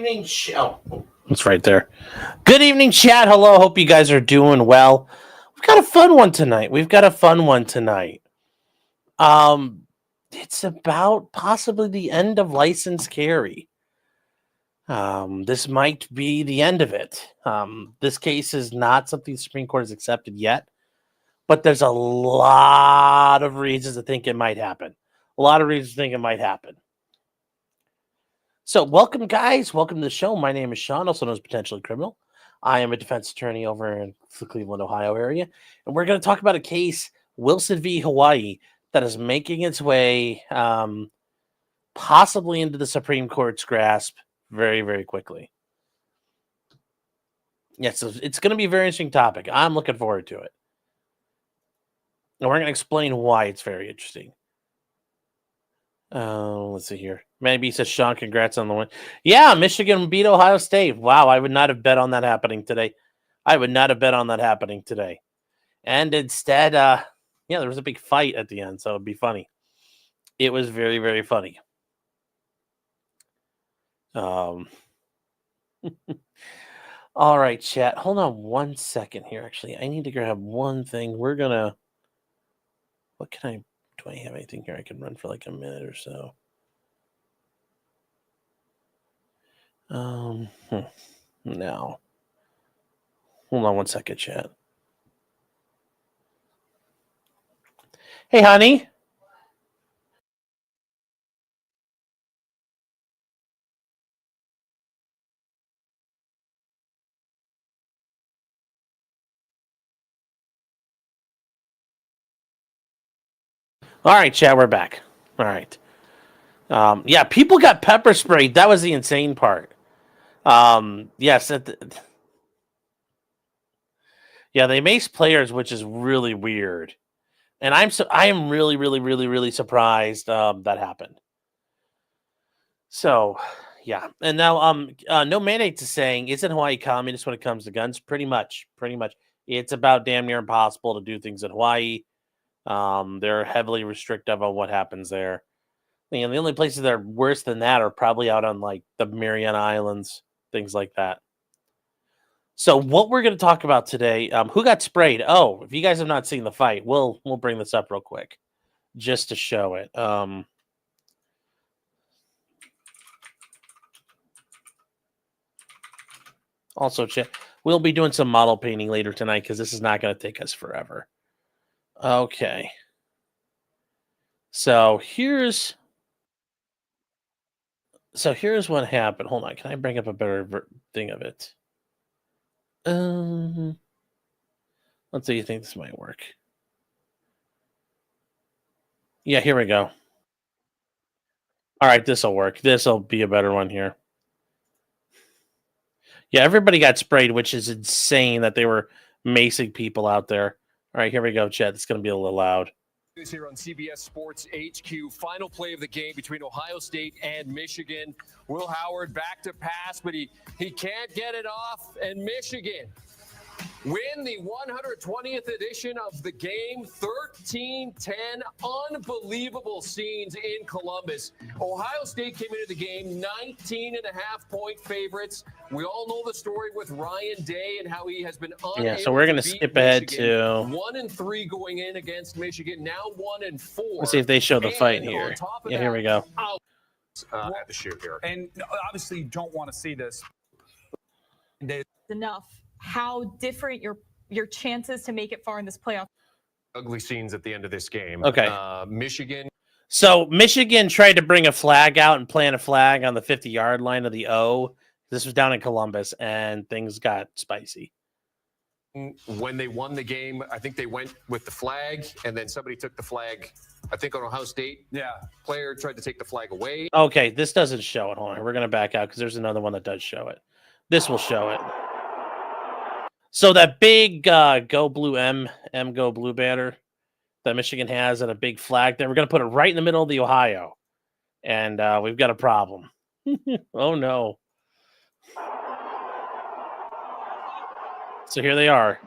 evening, it's right there. Good evening, chat. Hello. Hope you guys are doing well. We've got a fun one tonight. It's about possibly the end of licensed carry. This might be the end of it. This case is not something the Supreme Court has accepted yet, but there's a lot of reasons to think it might happen. So welcome, guys. Welcome to the show. My name is Sean, also known as Potentially Criminal. I am a defense attorney over in the Cleveland, Ohio area, and we're going to talk about a case, Wilson v. Hawaii, that is making its way possibly into the Supreme Court's grasp very, very quickly. Yes, so it's going to be a very interesting topic. I'm looking forward to it. And we're going to explain why it's very interesting. Let's see here. Maybe says Sean, congrats on the win. Yeah, Michigan beat Ohio State. Wow, I would not have bet on that happening today. And instead, there was a big fight at the end, so it'd be funny. It was very, very funny. All right, chat. Hold on one second here. Actually, I need to grab one thing. Do I have anything here I can run for like a minute or so? No. Hold on one second, chat. Hey, honey. All right, chat, we're back. All right. Yeah, people got pepper sprayed. That was the insane part. Yes. They mace players, which is really weird. And I am really, really, really, really surprised that happened. So, yeah. And now No Mandates is saying, isn't Hawaii communist when it comes to guns? Pretty much. It's about damn near impossible to do things in Hawaii. They're heavily restrictive on what happens there. The only places that are worse than that are probably out on like the Mariana Islands, things like that. So what we're going to talk about today, who got sprayed? Oh, if you guys have not seen the fight, we'll bring this up real quick just to show it. Also, we'll be doing some model painting later tonight because this is not going to take us forever. Okay. So here's what happened. Hold on. Can I bring up a better thing of it? Let's see. You think this might work? Yeah, here we go. All right, this will work. This will be a better one here. Yeah, everybody got sprayed, which is insane that they were macing people out there. All right, here we go, Chet. It's going to be a little loud. Here on CBS Sports HQ, final play of the game between Ohio State and Michigan. Will Howard back to pass, but he can't get it off, and Michigan win the 120th edition of the game, 13-10, unbelievable scenes in Columbus. Ohio State came into the game 19.5-point favorites. We all know the story with Ryan Day and how he has been unable. Yeah, so we're going to skip ahead to 1-3 going in against Michigan, now 1-4. Let's see if they show the fight here. Yeah, here we go. At the shoot here. And obviously you don't want to see this. Enough. How different your chances to make it far in this playoff. Ugly scenes at the end of this game. Okay. Michigan. So Michigan tried to bring a flag out and plant a flag on the 50-yard line of the O. This was down in Columbus, and things got spicy. When they won the game, I think they went with the flag, and then somebody took the flag. I think on Ohio State. Yeah. Player tried to take the flag away. Okay, this doesn't show it. Hold on. We're going to back out because there's another one that does show it. This will show it. So that big Go Blue Go Blue banner that Michigan has and a big flag there, we're going to put it right in the middle of the Ohio. And we've got a problem. Oh, no. So here they are.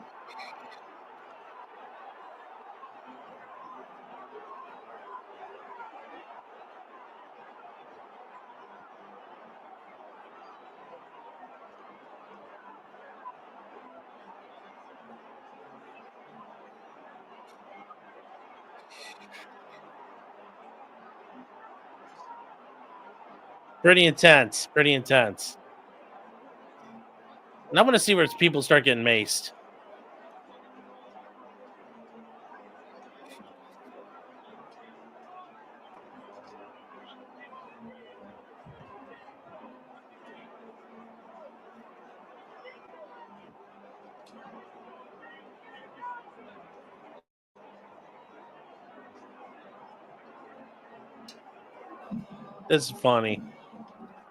Pretty intense. Pretty intense. And I want to see where people start getting maced. This is funny.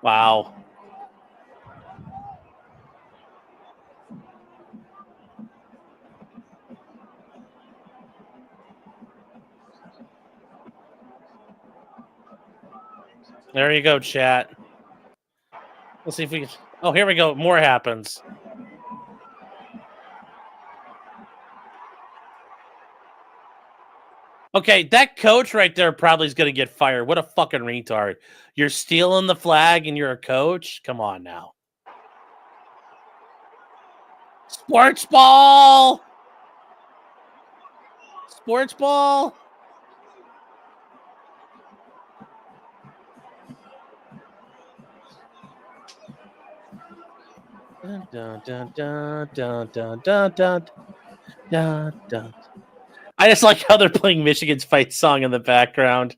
Wow. There you go, chat. Let's see if we can. Oh, here we go. More happens. Okay, that coach right there probably is going to get fired. What a fucking retard. You're stealing the flag and you're a coach? Come on now. Sports ball! Sports ball! Dun, dun, dun, dun, dun, dun, dun, dun, dun, dun. I just like how they're playing Michigan's fight song in the background.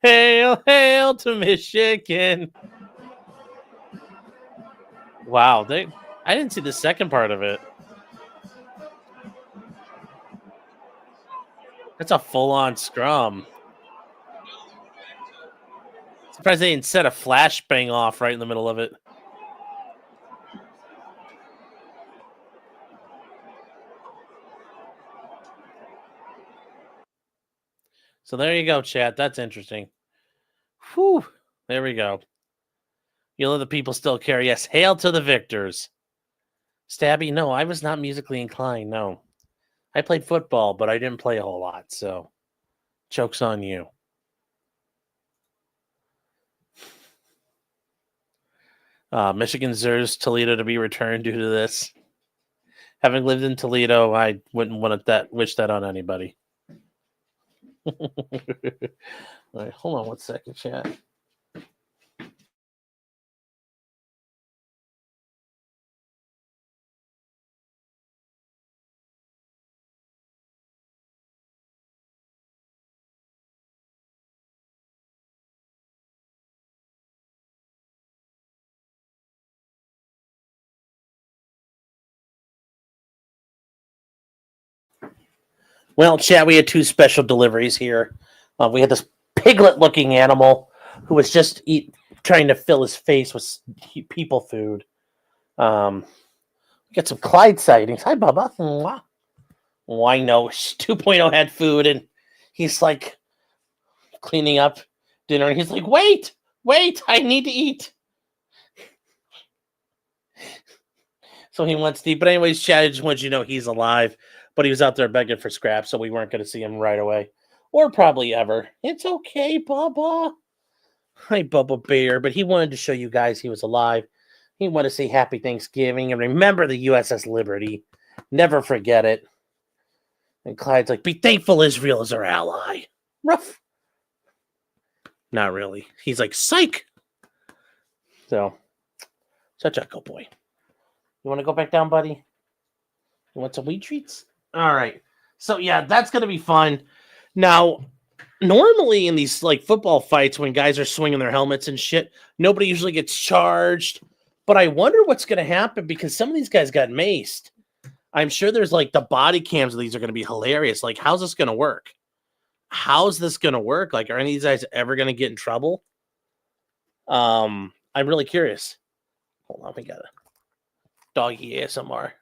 Hail, hail to Michigan. Wow, I didn't see the second part of it. That's a full-on scrum. Surprised they didn't set a flashbang off right in the middle of it. So there you go, chat. That's interesting. Whew. There we go. You let the people still care. Yes, hail to the victors. Stabby, no, I was not musically inclined, no. I played football, but I didn't play a whole lot, so joke's on you. Michigan deserves Toledo to be returned due to this. Having lived in Toledo, I wouldn't want wish that on anybody. All right, hold on one second, chat. Well, chat, we had two special deliveries here. We had this piglet-looking animal who was just trying to fill his face with people food. We got some Clyde sightings. Hi, Bubba. Well, I know 2.0 had food, and he's like cleaning up dinner, and he's like, wait, I need to eat. So he wants to eat. But anyways, chat, I just want you to know he's alive. But he was out there begging for scraps, so we weren't going to see him right away. Or probably ever. It's okay, Bubba. Hi, Bubba Bear. But he wanted to show you guys he was alive. He wanted to say Happy Thanksgiving and remember the USS Liberty. Never forget it. And Clyde's like, be thankful Israel is our ally. Rough. Not really. He's like, psych. So, such a good boy. You want to go back down, buddy? You want some wheat treats? All right. So, yeah, that's going to be fun. Now, normally in these like football fights, when guys are swinging their helmets and shit, nobody usually gets charged. But I wonder what's going to happen because some of these guys got maced. I'm sure there's like the body cams of these are going to be hilarious. Like, how's this going to work? How's this going to work? Like, are any of these guys ever going to get in trouble? I'm really curious. Hold on, we got a doggy ASMR.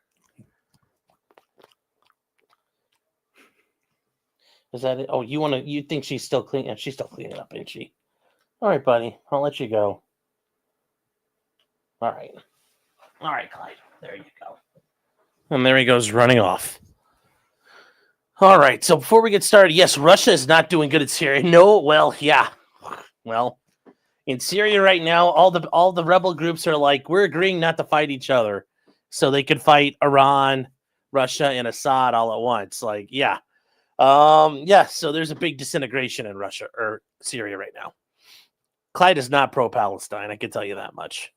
Is that it? Oh, you think she's still cleaning? Yeah, she's still cleaning up, ain't she? All right, buddy. I'll let you go. All right, Clyde. There you go. And there he goes running off. All right. So before we get started, yes, Russia is not doing good in Syria. No, well, yeah. Well, in Syria right now, all the rebel groups are like, we're agreeing not to fight each other, so they could fight Iran, Russia, and Assad all at once. Like, yeah. Yeah, so there's a big disintegration in Russia or Syria right now. Clyde is not pro-Palestine, I can tell you that much.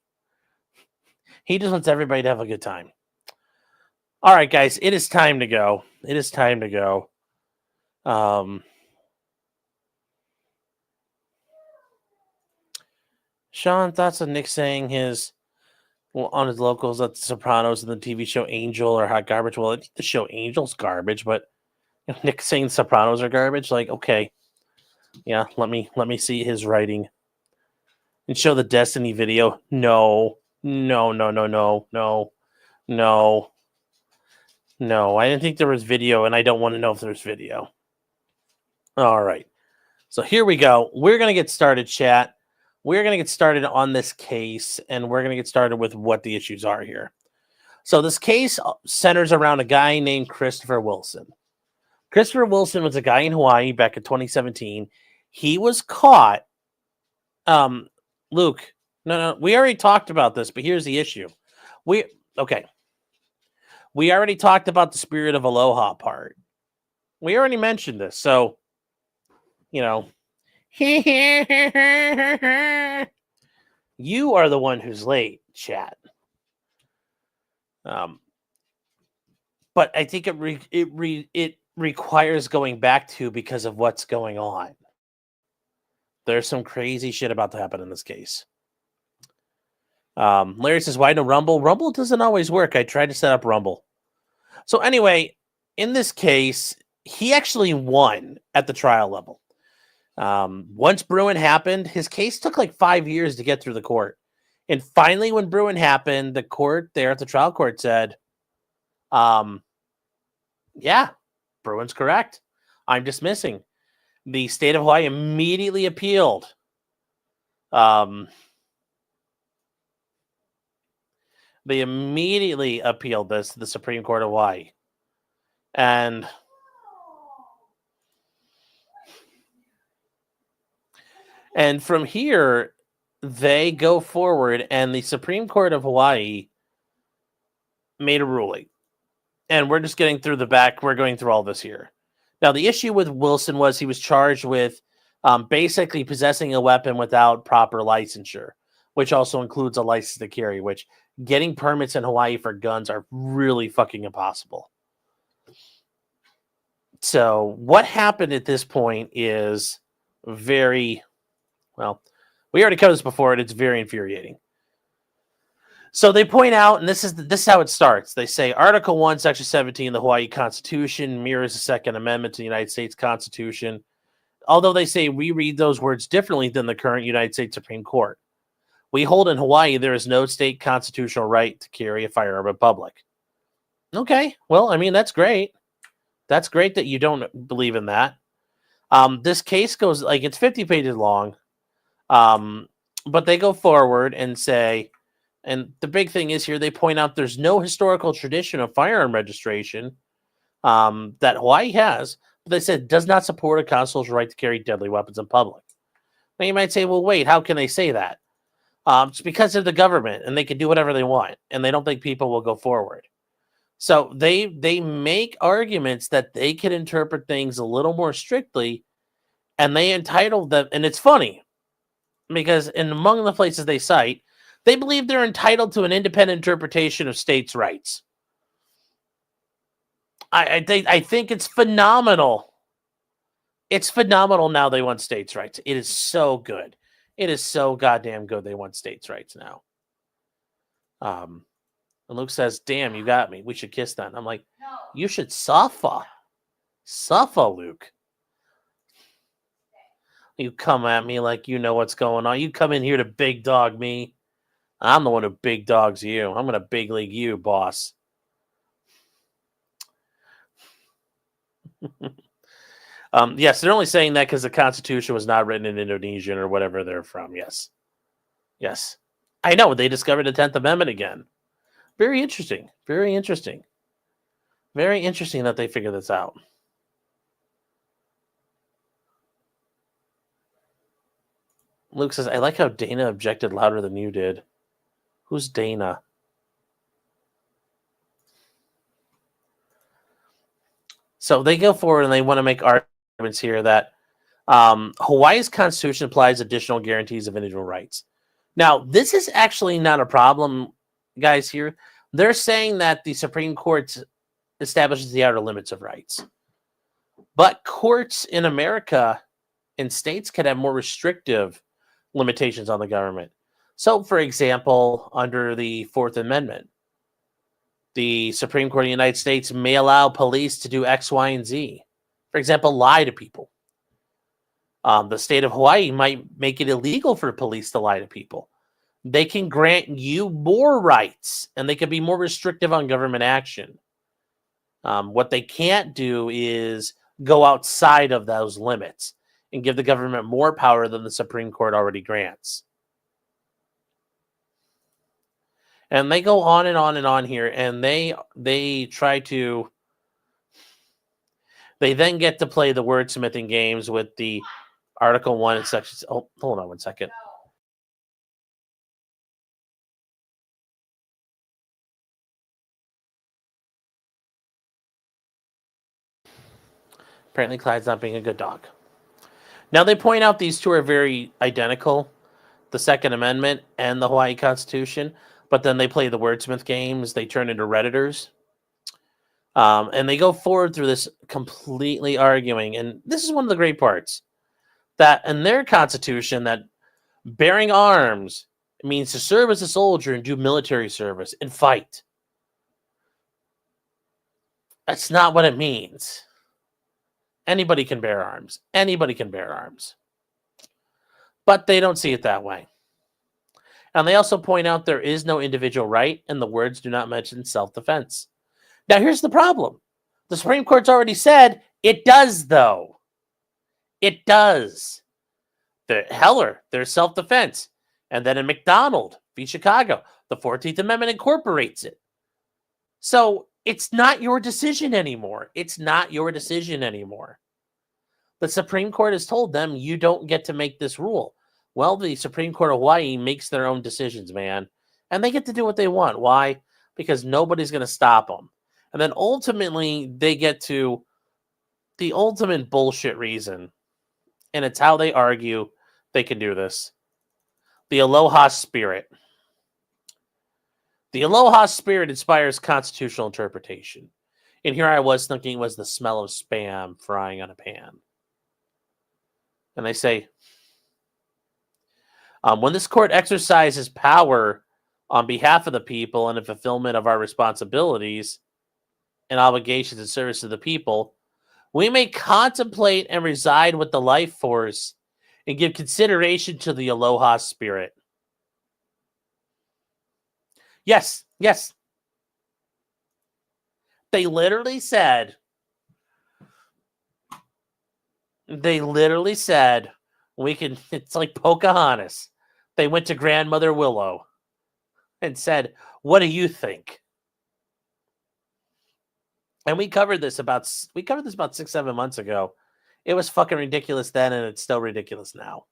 He just wants everybody to have a good time. All right, guys, it is time to go. It is time to go. Sean, thoughts on Nick saying on his locals that The Sopranos and the TV show Angel are hot garbage? Well, I think the show Angel's garbage, but Nick saying Sopranos are garbage, like, okay. Yeah, let me see his writing. And show the Destiny video. No. No, I didn't think there was video, and I don't want to know if there's video. All right. So here we go. We're going to get started, chat. We're going to get started on this case, and we're going to get started with what the issues are here. So this case centers around a guy named Christopher Wilson. Christopher Wilson was a guy in Hawaii back in 2017. He was caught. Luke, no, we already talked about this, but here's the issue. We already talked about the spirit of aloha part. We already mentioned this, so you are the one who's late, chat. But I think it requires going back to because of what's going on. There's some crazy shit about to happen in this case. Larry says, why no Rumble? Rumble doesn't always work. I tried to set up Rumble. So anyway, in this case, he actually won at the trial level. Once Bruen happened, his case took like 5 years to get through the court. And finally, when Bruen happened, the court there at the trial court said, yeah, Bruen's correct. I'm dismissing. The state of Hawaii immediately appealed. They immediately appealed this to the Supreme Court of Hawaii. And from here, they go forward, and the Supreme Court of Hawaii made a ruling. And we're just getting through the back. We're going through all this here. Now, the issue with Wilson was he was charged with basically possessing a weapon without proper licensure, which also includes a license to carry, which getting permits in Hawaii for guns are really fucking impossible. So what happened at this point is very, well, we already covered this before, and it's very infuriating. So they point out, and this is how it starts. They say Article 1, Section 17 of the Hawaii Constitution mirrors the Second Amendment to the United States Constitution, although they say we read those words differently than the current United States Supreme Court. We hold in Hawaii there is no state constitutional right to carry a firearm in public. Okay, well, I mean, that's great. That's great that you don't believe in that. This case goes, like, it's 50 pages long, but they go forward and say, and the big thing is here, they point out there's no historical tradition of firearm registration that Hawaii has, but they said does not support a constitutional right to carry deadly weapons in public. Now you might say, well, wait, how can they say that? It's because they're the government, and they can do whatever they want, and they don't think people will go forward. So they make arguments that they can interpret things a little more strictly, and they entitle them, and it's funny, because among the places they cite, they believe they're entitled to an independent interpretation of states' rights. I think it's phenomenal. It's phenomenal now they want states' rights. It is so good. It is so goddamn good they want states' rights now. And Luke says, damn, you got me. We should kiss then. I'm like, no. You should suffer. Suffer, Luke. You come at me like you know what's going on. You come in here to big dog me. I'm the one who big dogs you. I'm going to big league you, boss. Yes, they're only saying that because the Constitution was not written in Indonesian or whatever they're from. Yes. Yes. I know. They discovered the 10th Amendment again. Very interesting. Very interesting. Very interesting that they figured this out. Luke says, I like how Dana objected louder than you did. Who's Dana? So they go forward and they want to make arguments here that Hawaii's constitution applies additional guarantees of individual rights. Now, this is actually not a problem, guys, here. They're saying that the Supreme Court establishes the outer limits of rights. But courts in America and states could have more restrictive limitations on the government. So, for example, under the Fourth Amendment, the Supreme Court of the United States may allow police to do X, Y, and Z. For example, lie to people. The state of Hawaii might make it illegal for police to lie to people. They can grant you more rights, and they can be more restrictive on government action. What they can't do is go outside of those limits and give the government more power than the Supreme Court already grants. And they go on and on and on here, and they try to. They then get to play the wordsmithing games with the Article 1 and Section. Oh, hold on one second. Apparently, Clyde's not being a good dog. Now, they point out these two are very identical, the Second Amendment and the Hawaii Constitution, but then they play the wordsmith games. They turn into Redditors. And they go forward through this completely arguing. And this is one of the great parts, that in their Constitution, that bearing arms means to serve as a soldier and do military service and fight. That's not what it means. Anybody can bear arms. Anybody can bear arms. But they don't see it that way. And they also point out there is no individual right, and the words do not mention self-defense. Now, here's the problem. The Supreme Court's already said it does, though. It does. Heller, there's self-defense. And then in McDonald v. Chicago, the 14th Amendment incorporates it. So it's not your decision anymore. It's not your decision anymore. The Supreme Court has told them you don't get to make this rule. Well, the Supreme Court of Hawaii makes their own decisions, man. And they get to do what they want. Why? Because nobody's going to stop them. And then ultimately, they get to the ultimate bullshit reason. And it's how they argue they can do this. The aloha spirit. The aloha spirit inspires constitutional interpretation. And here I was thinking it was the smell of Spam frying on a pan. And they say, when this court exercises power on behalf of the people and in fulfillment of our responsibilities and obligations in service to the people, we may contemplate and reside with the life force and give consideration to the aloha spirit. Yes, yes. They literally said, we can, it's like Pocahontas. They went to Grandmother Willow and said, what do you think? And we covered this about 6-7 months ago. It was fucking ridiculous then, and it's still ridiculous now.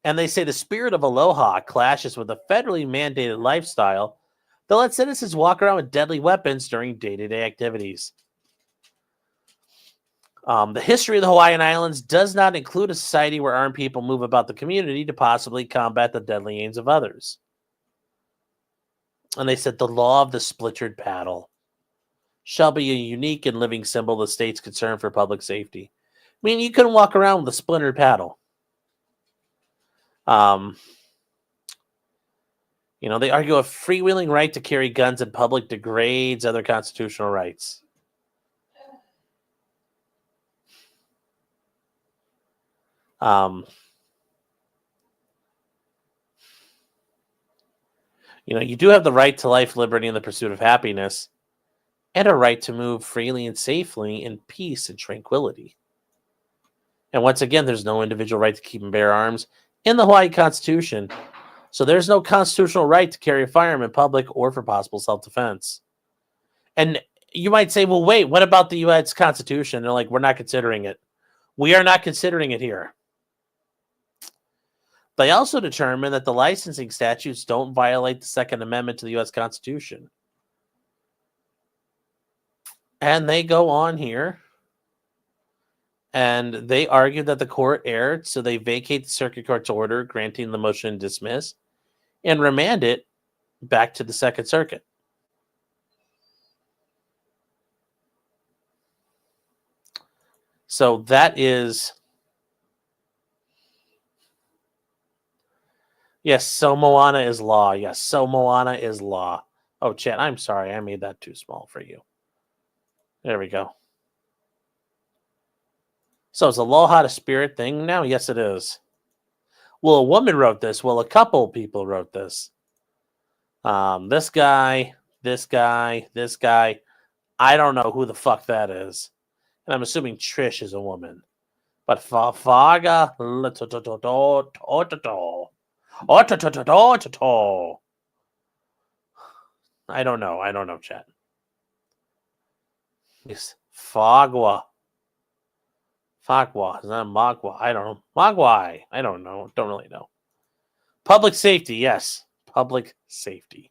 And they say the spirit of aloha clashes with a federally mandated lifestyle that lets citizens walk around with deadly weapons during day-to-day activities. The history of the Hawaiian Islands does not include a society where armed people move about the community to possibly combat the deadly aims of others. And they said the law of the splintered paddle shall be a unique and living symbol of the state's concern for public safety. I mean, you couldn't walk around with a splintered paddle. They argue a freewheeling right to carry guns in public degrades other constitutional rights. You do have the right to life, liberty, and the pursuit of happiness, and a right to move freely and safely in peace and tranquility. And once again, there's no individual right to keep and bear arms in the Hawaii Constitution. So there's no constitutional right to carry a firearm in public or for possible self-defense. And you might say, well, wait, what about the U.S. Constitution? They're like, we're not considering it. We are not considering it here. They also determine that the licensing statutes don't violate the Second Amendment to the U.S. Constitution. And they go on here and they argue that the court erred, so they vacate the circuit court's order granting the motion to dismiss and remand it back to the Second Circuit. So that is... Yes, so Moana is law. Yes, so Moana is law. Oh, chat, I'm sorry. I made that too small for you. There we go. So is aloha a spirit thing now? Yes, it is. Well, a woman wrote this. Well, a couple people wrote this. This guy, this guy, this guy. I don't know who the fuck that is. And I'm assuming Trish is a woman. But Faga... I don't know. I don't know, chat. Yes, Fagwa. Fagwa. Is that Magwa? I don't know. Magwai. I don't know. Don't really know. Public safety. Yes. Public safety.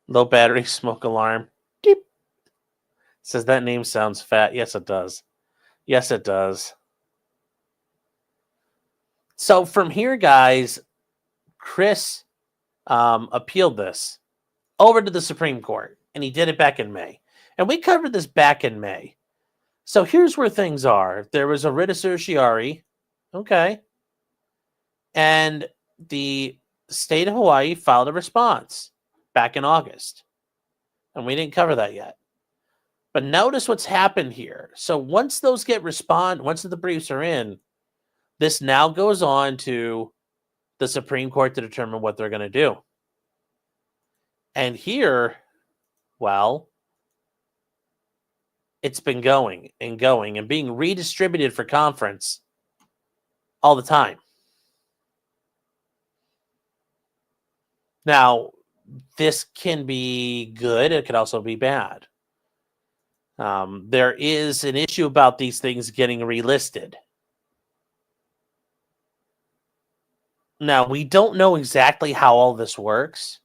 Low battery smoke alarm. Deep. Says that name sounds fat. Yes, it does. Yes, it does. So from here, guys, Chris appealed this over to the Supreme Court, and he did it back in May. And we covered this back in May. So here's where things are. There was a writ of certiorari. Okay. And the state of Hawaii filed a response back in August. And we didn't cover that yet. But notice what's happened here. So once those get once the briefs are in, this now goes on to the Supreme Court to determine what they're going to do. And here, well, it's been going and going and being redistributed for conference all the time. Now, this can be good. It could also be bad. There is an issue about these things getting relisted. Now, we don't know exactly how all this works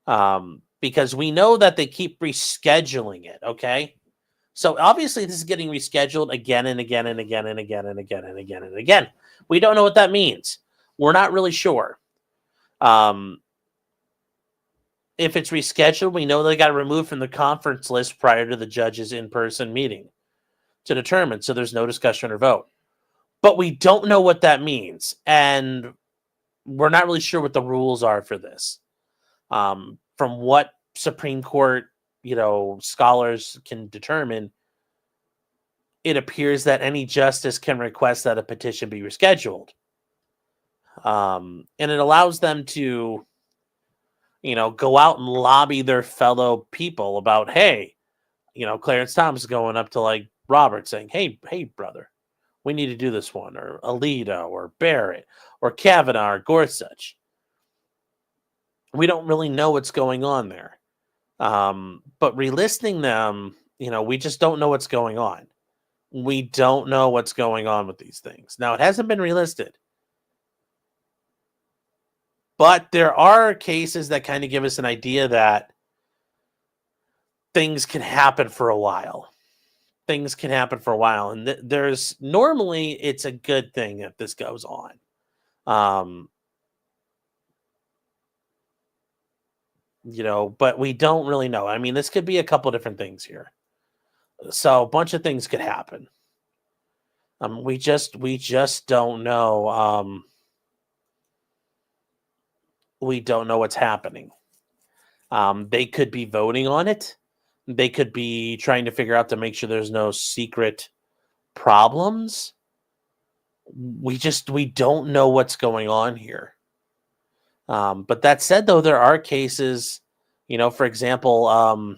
because we know that they keep rescheduling it, okay? So obviously this is getting rescheduled again and again and again and again and again and again and again. We don't know what that means. We're not really sure. If it's rescheduled, we know they got removed from the conference list prior to the judge's in-person meeting to determine, so there's no discussion or vote. But we don't know what that means, and we're not really sure what the rules are for this. From what Supreme Court, scholars can determine, it appears that any justice can request that a petition be rescheduled. And it allows them to, go out and lobby their fellow people about, hey, Clarence Thomas is going up to Robert saying, hey, brother, we need to do this one, or Alito, or Barrett, or Kavanaugh, or Gorsuch. We don't really know what's going on there. But relisting them, we just don't know what's going on. We don't know what's going on with these things. Now, it hasn't been relisted. But there are cases that kind of give us an idea that things can happen for a while. Things can happen for a while. And there's normally it's a good thing if this goes on. But we don't really know. I mean, this could be a couple different things here. So a bunch of things could happen. We just don't know. We don't know what's happening. They could be voting on it. They could be trying to figure out to make sure there's no secret problems. We don't know what's going on here. But that said, though, there are cases, for example,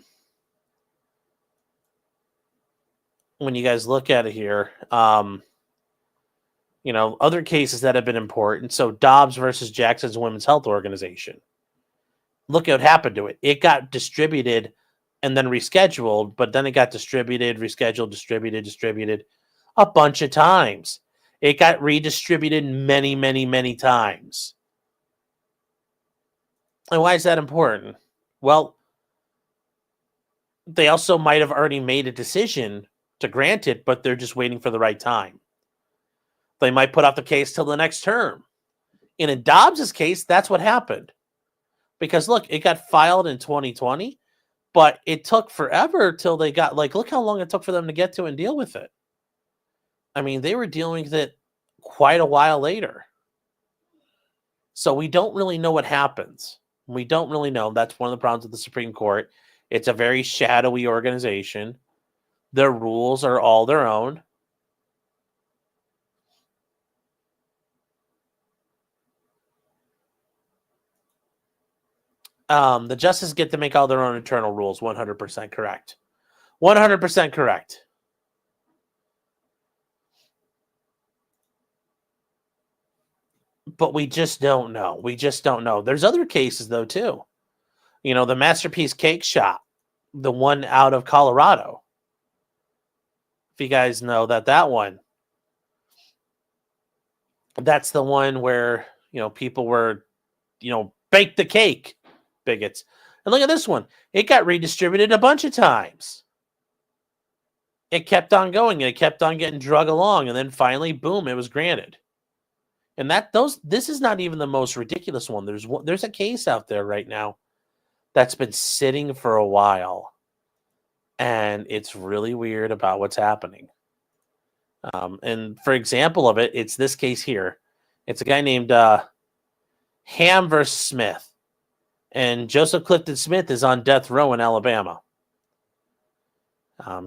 when you guys look at it here, other cases that have been important. So Dobbs versus Jackson's Women's Health Organization. Look at what happened to it. It got distributed and then rescheduled, but then it got distributed, rescheduled, distributed a bunch of times. It got redistributed many, many, many times. And why is that important? Well, they also might have already made a decision to grant it, but they're just waiting for the right time. They might put off the case till the next term. And in Dobbs's case, that's what happened. Because look, it got filed in 2020, but it took forever till they got, look how long it took for them to get to and deal with it. I mean, they were dealing with it quite a while later. So we don't really know what happens. We don't really know. That's one of the problems with the Supreme Court. It's a very shadowy organization. Their rules are all their own. The justices get to make all their own internal rules. 100% correct. 100% correct. But we just don't know. We just don't know. There's other cases, though, too. You know, the Masterpiece Cake Shop, the one out of Colorado. If you guys know that one. That's the one where, people were, bake the cake, bigots. And look at this one. It got redistributed a bunch of times. It kept on going. And it kept on getting drug along. And then finally, boom, it was granted. And this is not even the most ridiculous one. There's a case out there right now that's been sitting for a while. And it's really weird about what's happening. And for example of it, it's this case here. It's a guy named Ham versus Smith. And Joseph Clifton Smith is on death row in Alabama.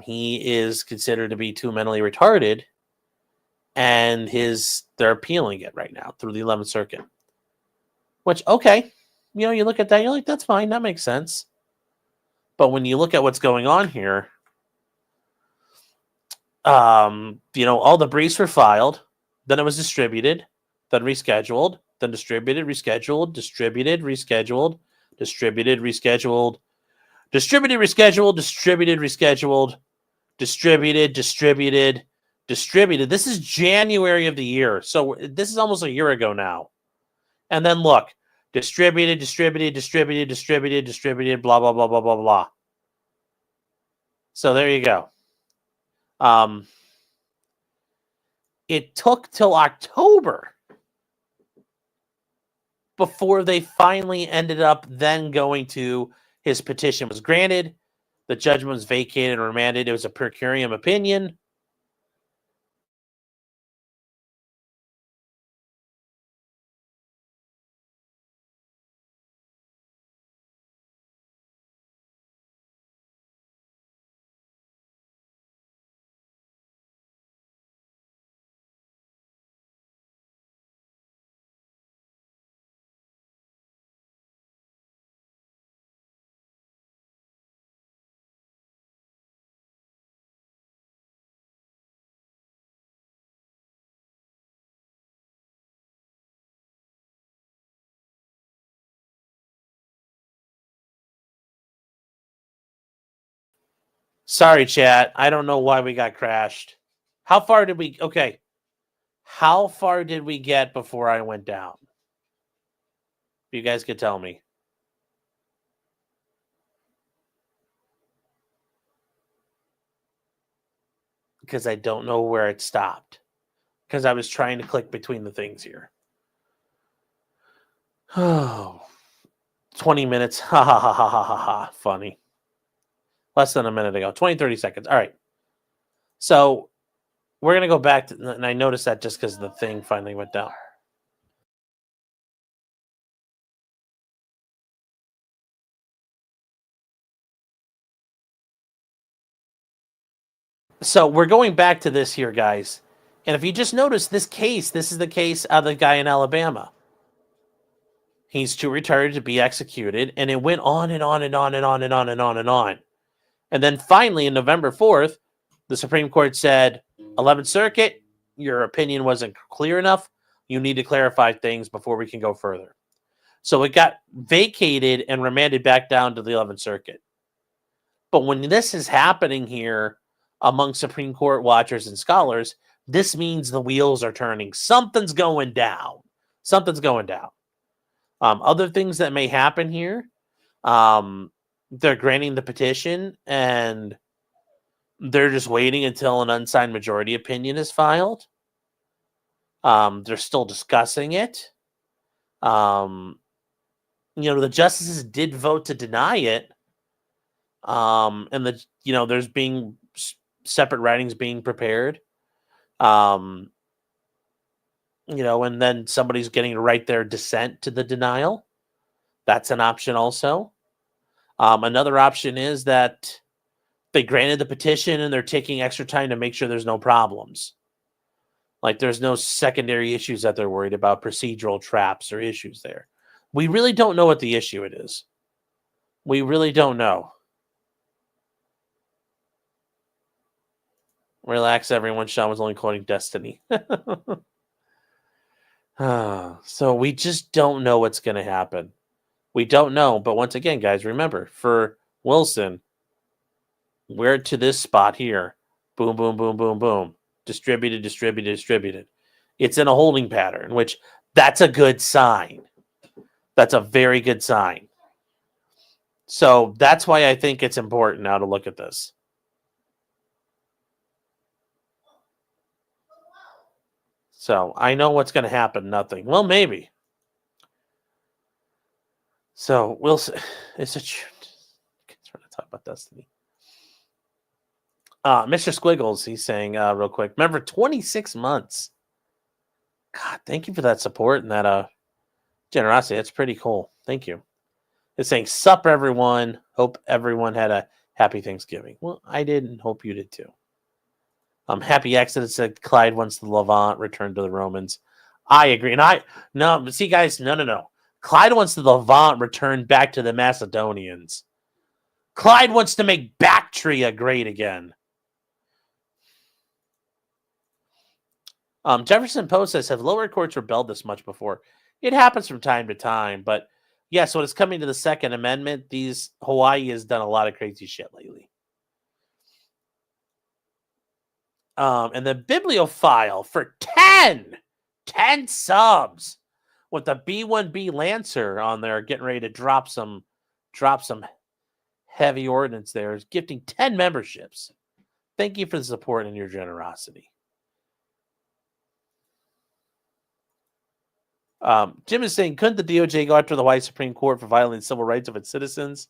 He is considered to be too mentally retarded. And they're appealing it right now through the 11th Circuit. Which, okay, you look at that, you're like, that's fine, that makes sense. But when you look at what's going on here, all the briefs were filed, then it was distributed, then rescheduled, then distributed, rescheduled, distributed, rescheduled, distributed, rescheduled, distributed, rescheduled, distributed, rescheduled, distributed. This is January of the year. So this is almost a year ago now. And then look, distributed, blah, blah, blah, blah, blah, blah. So there you go. It took till October before they finally ended up then going to his petition was granted. The judgment was vacated and remanded. It was a per curiam opinion. Sorry, chat. I don't know why we got crashed. How far did we get before I went down? If you guys could tell me. Because I don't know where it stopped. Because I was trying to click between the things here. Oh, 20 minutes. Ha ha ha ha ha ha ha. Funny. Less than a minute ago. 20, 30 seconds. All right. So we're going to go back to, and I noticed that just because the thing finally went down. So we're going back to this here, guys. And if you just notice this case, this is the case of the guy in Alabama. He's too retarded to be executed. And it went on and on and on and on and on and on and on. And then finally, on November 4th, the Supreme Court said, 11th Circuit, your opinion wasn't clear enough. You need to clarify things before we can go further. So it got vacated and remanded back down to the 11th Circuit. But when this is happening here among Supreme Court watchers and scholars, this means the wheels are turning. Something's going down. Something's going down. Other things that may happen here, they're granting the petition and they're just waiting until an unsigned majority opinion is filed. They're still discussing it. The justices did vote to deny it. And there's being separate writings being prepared. And then somebody's getting to write their dissent to the denial. That's an option also. Another option is that they granted the petition and they're taking extra time to make sure there's no problems. Like there's no secondary issues that they're worried about, procedural traps or issues there. We really don't know what the issue it is. We really don't know. Relax, everyone. Sean was only quoting Destiny. So we just don't know what's going to happen. We don't know. But once again, guys, remember, for Wilson, we're to this spot here. Boom, boom, boom, boom, boom. Distributed, distributed, distributed. It's in a holding pattern, which that's a good sign. That's a very good sign. So that's why I think it's important now to look at this. So I know what's going to happen. Nothing. Well, maybe. So we'll see. It's a. Trying to talk about Destiny. Mr. Squiggles, he's saying real quick. Remember, 26 months. God, thank you for that support and that generosity. That's pretty cool. Thank you. It's saying, sup, everyone. Hope everyone had a happy Thanksgiving. Well, I did, and hope you did too. Happy Exodus said Clyde wants the Levant returned to the Romans. I agree. And see, guys, no. Clyde wants the Levant returned back to the Macedonians. Clyde wants to make Bactria great again. Jefferson Post says, have lower courts rebelled this much before? It happens from time to time, but yes, when it's coming to the Second Amendment, Hawaii has done a lot of crazy shit lately. And the bibliophile for 10 subs with the B1B Lancer on there, getting ready to drop some heavy ordnance there, is gifting 10 memberships. Thank you for the support and your generosity. Jim is saying, couldn't the DOJ go after the Hawaii Supreme Court for violating civil rights of its citizens?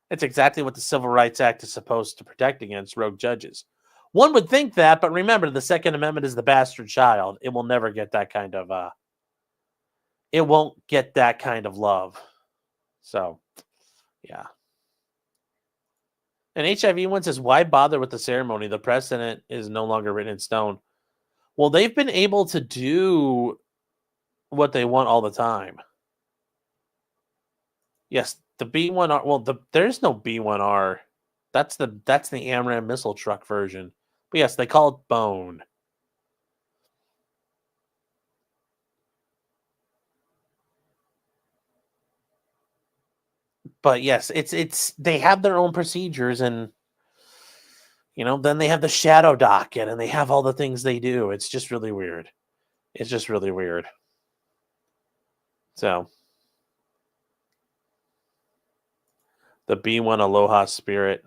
That's exactly what the Civil Rights Act is supposed to protect against, rogue judges. One would think that, but remember, the Second Amendment is the bastard child. It will never get that kind of it won't get that kind of love. So, yeah. And HIV one says, why bother with the ceremony? The precedent is no longer written in stone. Well, they've been able to do what they want all the time. Yes, the B1R. Well, there's no B1R. That's the AMRAAM missile truck version. But yes, they call it Bone. But yes, it's they have their own procedures, and then they have the shadow docket, and they have all the things they do. It's just really weird. It's just really weird. So the B1 Aloha Spirit.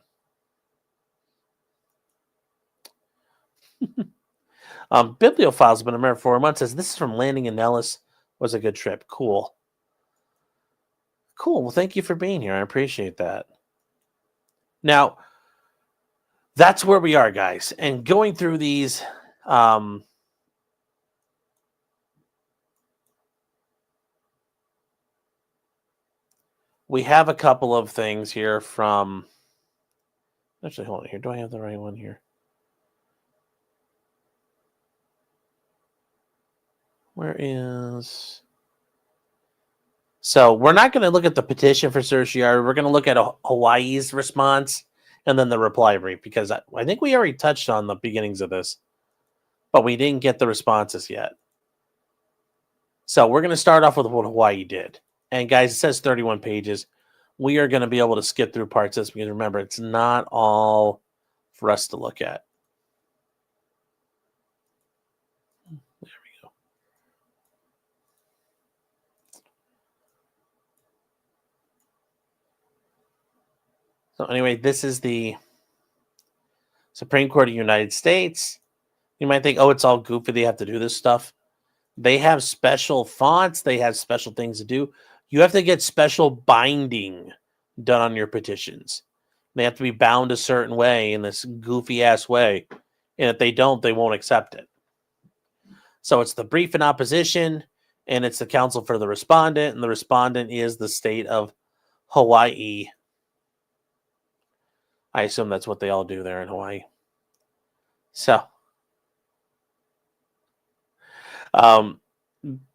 Bibliophile's been a member for 4 months. Says this is from Landing in Nellis. Was a good trip. Cool. Well, thank you for being here. I appreciate that. Now, that's where we are, guys. And going through these, we have a couple of things here from. Actually, hold on here. Do I have the right one here? Where is... So we're not going to look at the petition for certiorari. We're going to look at Hawaii's response and then the reply brief, because I think we already touched on the beginnings of this, but we didn't get the responses yet. So we're going to start off with what Hawaii did. And guys, it says 31 pages. we are going to be able to skip through parts of this because remember, it's not all for us to look at. There we go. So anyway, this is the Supreme Court of the United States. You might think, oh, it's all goofy. They have to do this stuff. They have special fonts. They have special things to do. You have to get special binding done on your petitions. They have to be bound a certain way in this goofy ass way. And if they don't, they won't accept it. So it's the brief in opposition, and it's the counsel for the respondent, and the respondent is the state of Hawaii. I assume that's what they all do there in Hawaii. So,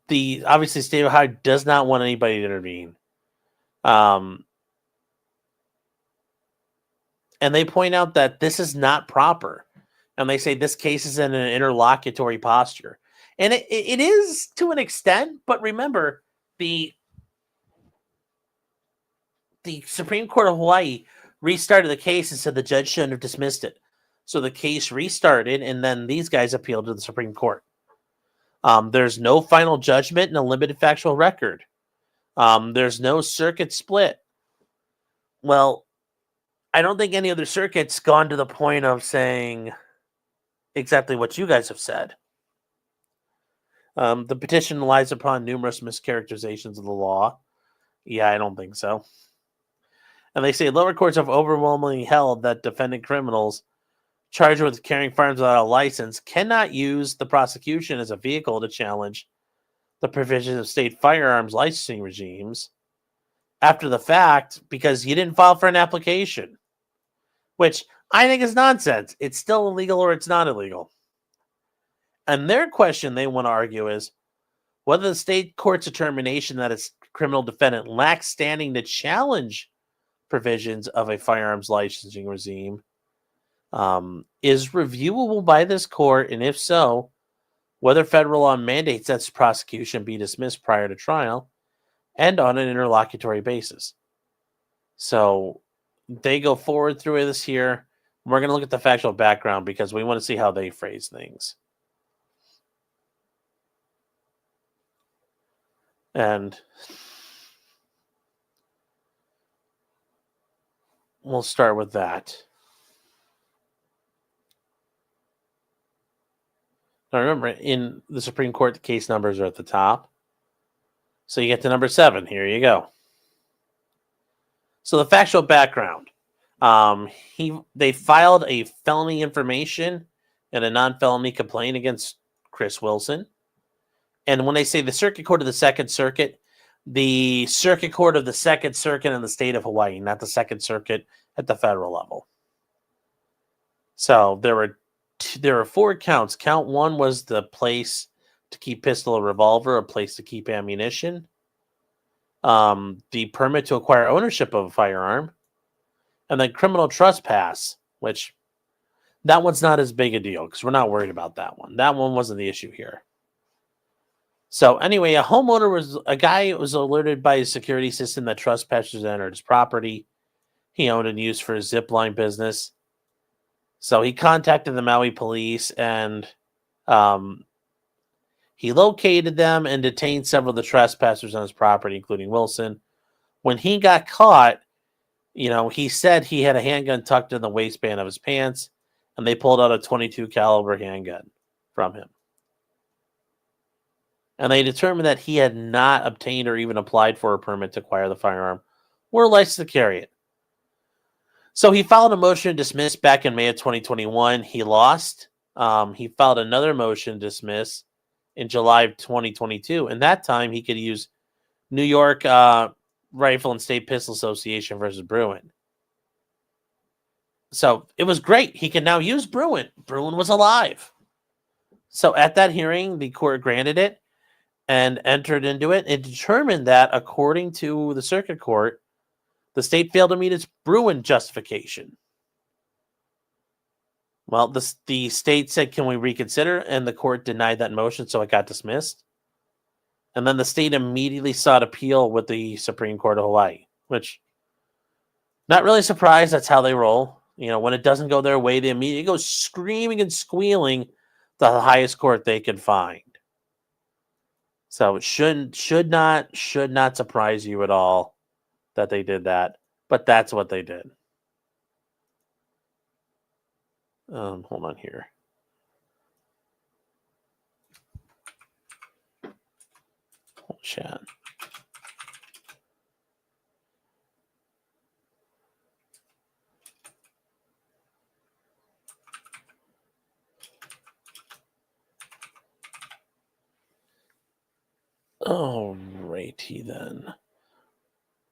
the obviously state of Ohio does not want anybody to intervene. And they point out that this is not proper. And they say this case is in an interlocutory posture. And it is to an extent, but remember, the Supreme Court of Hawaii restarted the case and said the judge shouldn't have dismissed it. So the case restarted, and then these guys appealed to the Supreme Court. There's no final judgment and a limited factual record. There's no circuit split. Well, I don't think any other circuit's gone to the point of saying exactly what you guys have said. The petition relies upon numerous mischaracterizations of the law. Yeah, I don't think so. And they say lower courts have overwhelmingly held that defendant criminals charged with carrying firearms without a license cannot use the prosecution as a vehicle to challenge the provisions of state firearms licensing regimes after the fact because you didn't file for an application, which I think is nonsense. It's still illegal or it's not illegal. And their question they want to argue is whether the state court's determination that a criminal defendant lacks standing to challenge provisions of a firearms licensing regime is reviewable by this court, and if so, whether federal law mandates that prosecution be dismissed prior to trial and on an interlocutory basis. So they go forward through this here. We're going to look at the factual background because we want to see how they phrase things. And we'll start with that. Now remember, in the Supreme Court, the case numbers are at the top. So you get to number 7. Here you go. So the factual background. They filed a felony information and a non-felony complaint against Chris Wilson. And when they say the Circuit Court of the Second Circuit, the Circuit Court of the Second Circuit in the state of Hawaii, not the Second Circuit at the federal level. So there were 4 counts. Count 1 was the place to keep pistol or revolver, a place to keep ammunition, the permit to acquire ownership of a firearm, and then criminal trespass, which that one's not as big a deal because we're not worried about that one. That one wasn't the issue here. So anyway, a guy was alerted by his security system that trespassers entered his property. He owned and used for his zipline business. So he contacted the Maui police and he located them and detained several of the trespassers on his property, including Wilson. When he got caught, he said he had a handgun tucked in the waistband of his pants, and they pulled out a .22 caliber handgun from him. And they determined that he had not obtained or even applied for a permit to acquire the firearm or a license to carry it. So he filed a motion to dismiss back in May of 2021. He lost. He filed another motion to dismiss in July of 2022. And that time he could use New York Rifle and State Pistol Association versus Bruen. So it was great. He can now use Bruen. Bruen was alive. So at that hearing, the court granted it and entered into it and determined that, according to the circuit court, the state failed to meet its Bruen justification. Well, the state said, can we reconsider? And the court denied that motion, so it got dismissed. And then the state immediately sought appeal with the Supreme Court of Hawaii, which Not really surprised. That's how they roll. When it doesn't go their way, they immediately go screaming and squealing the highest court they can find. So it should not surprise you at all that they did that. But that's what they did. Hold on here. Chat. Alrighty then.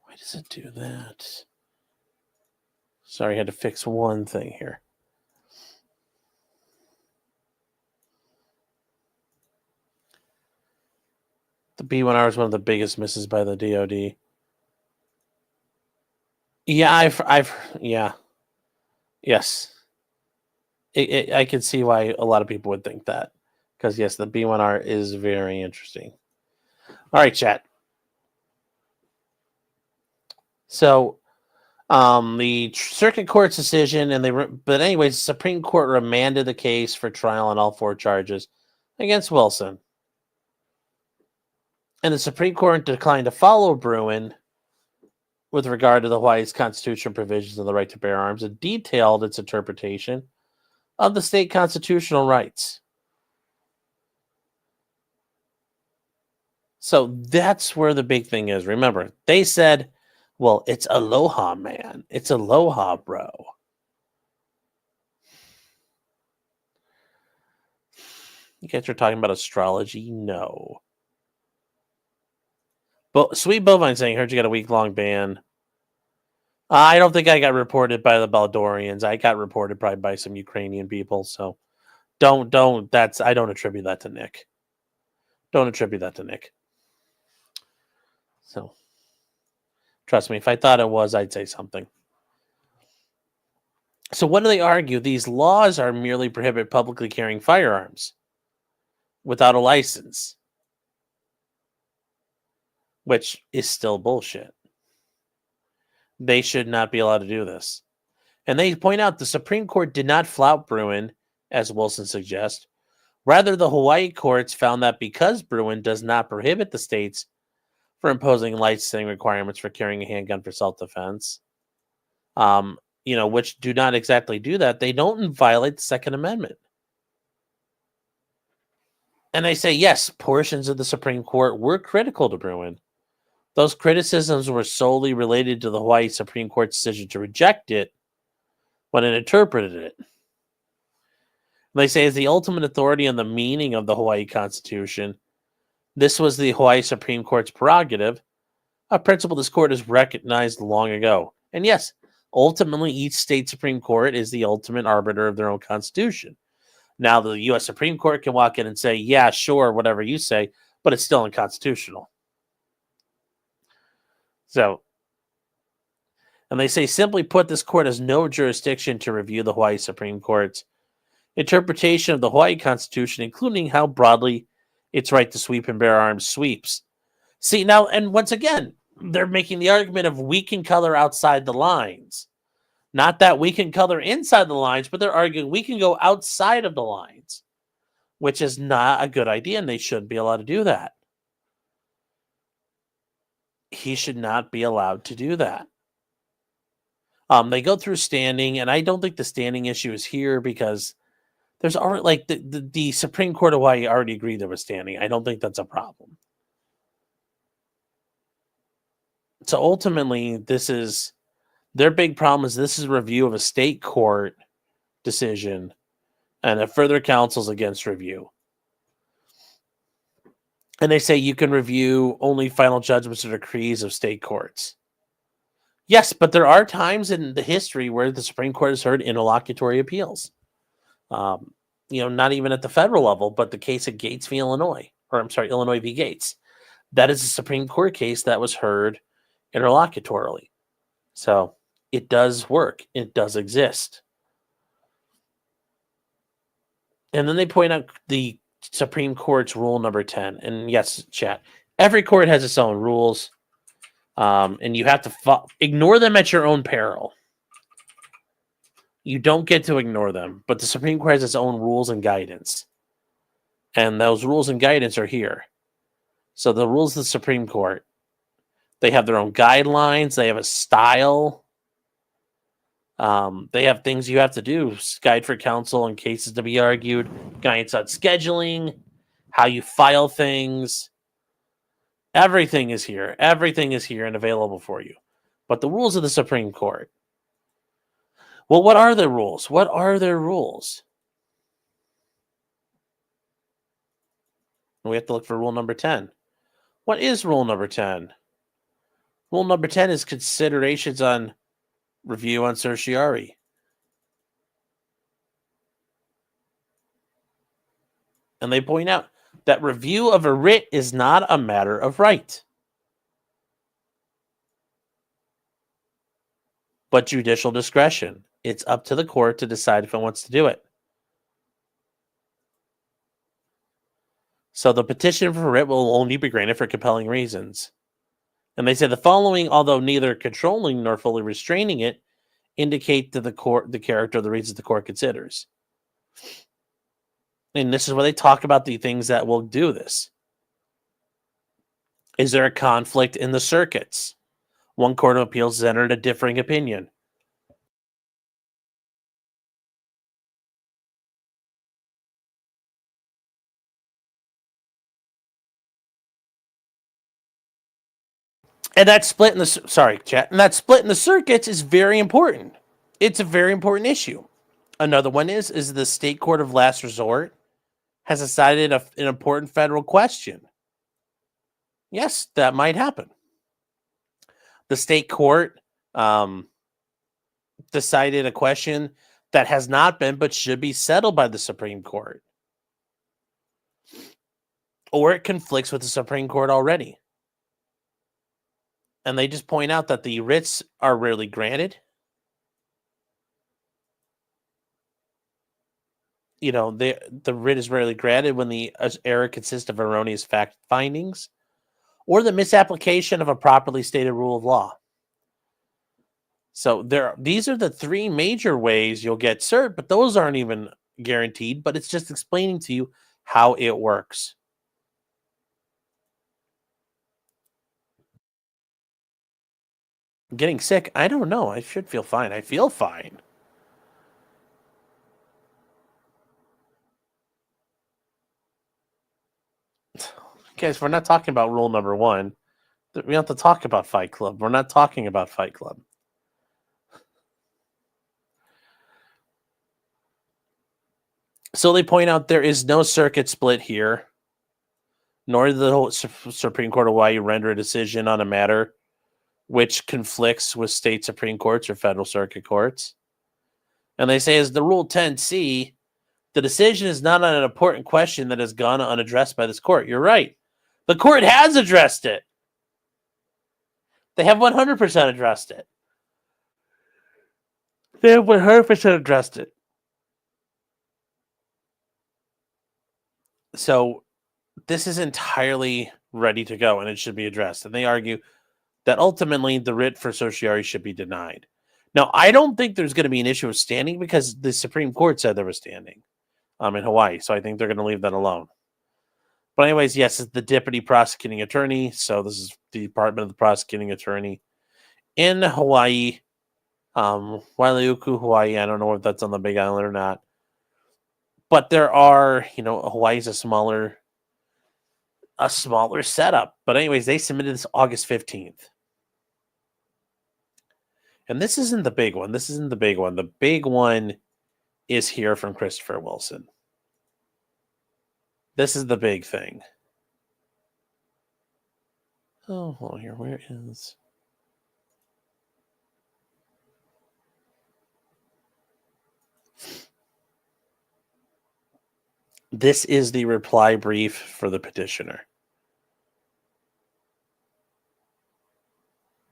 Why does it do that? Sorry, I had to fix one thing here. The B1R is one of the biggest misses by the DoD. Yeah, yes. I can see why a lot of people would think that, because yes, the B1R is very interesting. All right, chat. So, the circuit court's decision, but anyways, the Supreme Court remanded the case for trial on all 4 charges against Wilson. And the Supreme Court declined to follow Bruen with regard to the Hawaii's constitutional provisions of the right to bear arms and detailed its interpretation of the state constitutional rights. So that's where the big thing is. Remember, they said, well, it's aloha, man. It's aloha, bro. You guys are talking about astrology? No. But Sweet Bovine saying, heard you got a week-long ban. I don't think I got reported by the Baldorians. I got reported probably by some Ukrainian people. So I don't attribute that to Nick. Don't attribute that to Nick. So trust me, if I thought it was, I'd say something. So what do they argue? These laws are merely prohibit publicly carrying firearms without a license, which is still bullshit. They should not be allowed to do this. And they point out the Supreme Court did not flout Bruen, as Wilson suggests. Rather, the Hawaii courts found that because Bruen does not prohibit the states from imposing licensing requirements for carrying a handgun for self-defense, which do not exactly do that, they don't violate the Second Amendment. And they say, yes, portions of the Supreme Court were critical to Bruen. Those criticisms were solely related to the Hawaii Supreme Court's decision to reject it when it interpreted it. They say, as the ultimate authority on the meaning of the Hawaii Constitution, this was the Hawaii Supreme Court's prerogative, a principle this court has recognized long ago. And yes, ultimately, each state Supreme Court is the ultimate arbiter of their own constitution. Now, the U.S. Supreme Court can walk in and say, yeah, sure, whatever you say, but it's still unconstitutional. So, and they say, simply put, this court has no jurisdiction to review the Hawaii Supreme Court's interpretation of the Hawaii Constitution, including how broadly its right to sweep and bear arms sweeps. See, now, and once again, they're making the argument of we can color outside the lines. Not that we can color inside the lines, but they're arguing we can go outside of the lines, which is not a good idea, and they shouldn't be allowed to do that. He should not be allowed to do that. They go through standing, and I don't think the standing issue is here because there's already, like, the Supreme Court of Hawaii already agreed there was standing. I don't think that's a problem. So ultimately, their big problem is this is a review of a state court decision, and it further counsels against review. And they say you can review only final judgments or decrees of state courts. Yes, but there are times in the history where the Supreme Court has heard interlocutory appeals. Not even at the federal level, but the case of Gates v. Illinois, Illinois v. Gates. That is a Supreme Court case that was heard interlocutorily. So it does work. It does exist. And then they point out the Supreme Court's rule number 10. And yes, chat, every court has its own rules. And you have to ignore them at your own peril. You don't get to ignore them, but the Supreme Court has its own rules and guidance. And those rules and guidance are here. So the rules of the Supreme Court, they have their own guidelines. They have a style. They have things you have to do. Guide for counsel and cases to be argued. Guidance on scheduling, how you file things. Everything is here. Everything is here and available for you. But the rules of the Supreme Court. Well, what are their rules? What are their rules? We have to look for rule number 10. What is rule number 10? Rule number 10 is considerations on review on certiorari. And they point out that review of a writ is not a matter of right, but judicial discretion. It's up to the court to decide if it wants to do it. So the petition for writ will only be granted for compelling reasons. And they say the following, although neither controlling nor fully restraining it, indicate to the court the character of the reasons the court considers. And this is where they talk about the things that will do this. Is there a conflict in the circuits? One court of appeals has entered a differing opinion. And that split in the And that split in the circuits is very important. It's a very important issue. Another one is the state court of last resort has decided an important federal question. Yes, that might happen. The state court decided a question that has not been but should be settled by the Supreme Court. Or it conflicts with the Supreme Court already. And they just point out that the writs are rarely granted. You know, the writ is rarely granted when the error consists of erroneous fact findings or the misapplication of a properly stated rule of law. So these are the three major ways you'll get cert, but those aren't even guaranteed, but it's just explaining to you how it works. I'm getting sick? I don't know. I should feel fine. I feel fine. Guys, we're not talking about rule number 1. We have to talk about Fight Club. We're not talking about Fight Club. So they point out there is no circuit split here, nor did the Supreme Court of Hawaii render a decision on a matter which conflicts with state Supreme Courts or federal circuit courts. And they say, as the Rule 10C, the decision is not on an important question that has gone unaddressed by this court. You're right. The court has addressed it. They have 100% addressed it. They have 100% addressed it. So this is entirely ready to go, and it should be addressed. And they argue that ultimately the writ for certiorari should be denied. Now, I don't think there's going to be an issue of standing because the Supreme Court said there was standing in Hawaii. So I think they're going to leave that alone. But anyways, yes, it's the deputy prosecuting attorney. So this is the Department of the Prosecuting Attorney in Hawaii. Wailuku, Hawaii. I don't know if that's on the Big Island or not. But there are, Hawaii's a smaller setup. But anyways, they submitted this August 15th. And this isn't the big one. The big one is here from Christopher Wilson. This is the big thing. Oh, hold on here. Where is... This is the reply brief for the petitioner.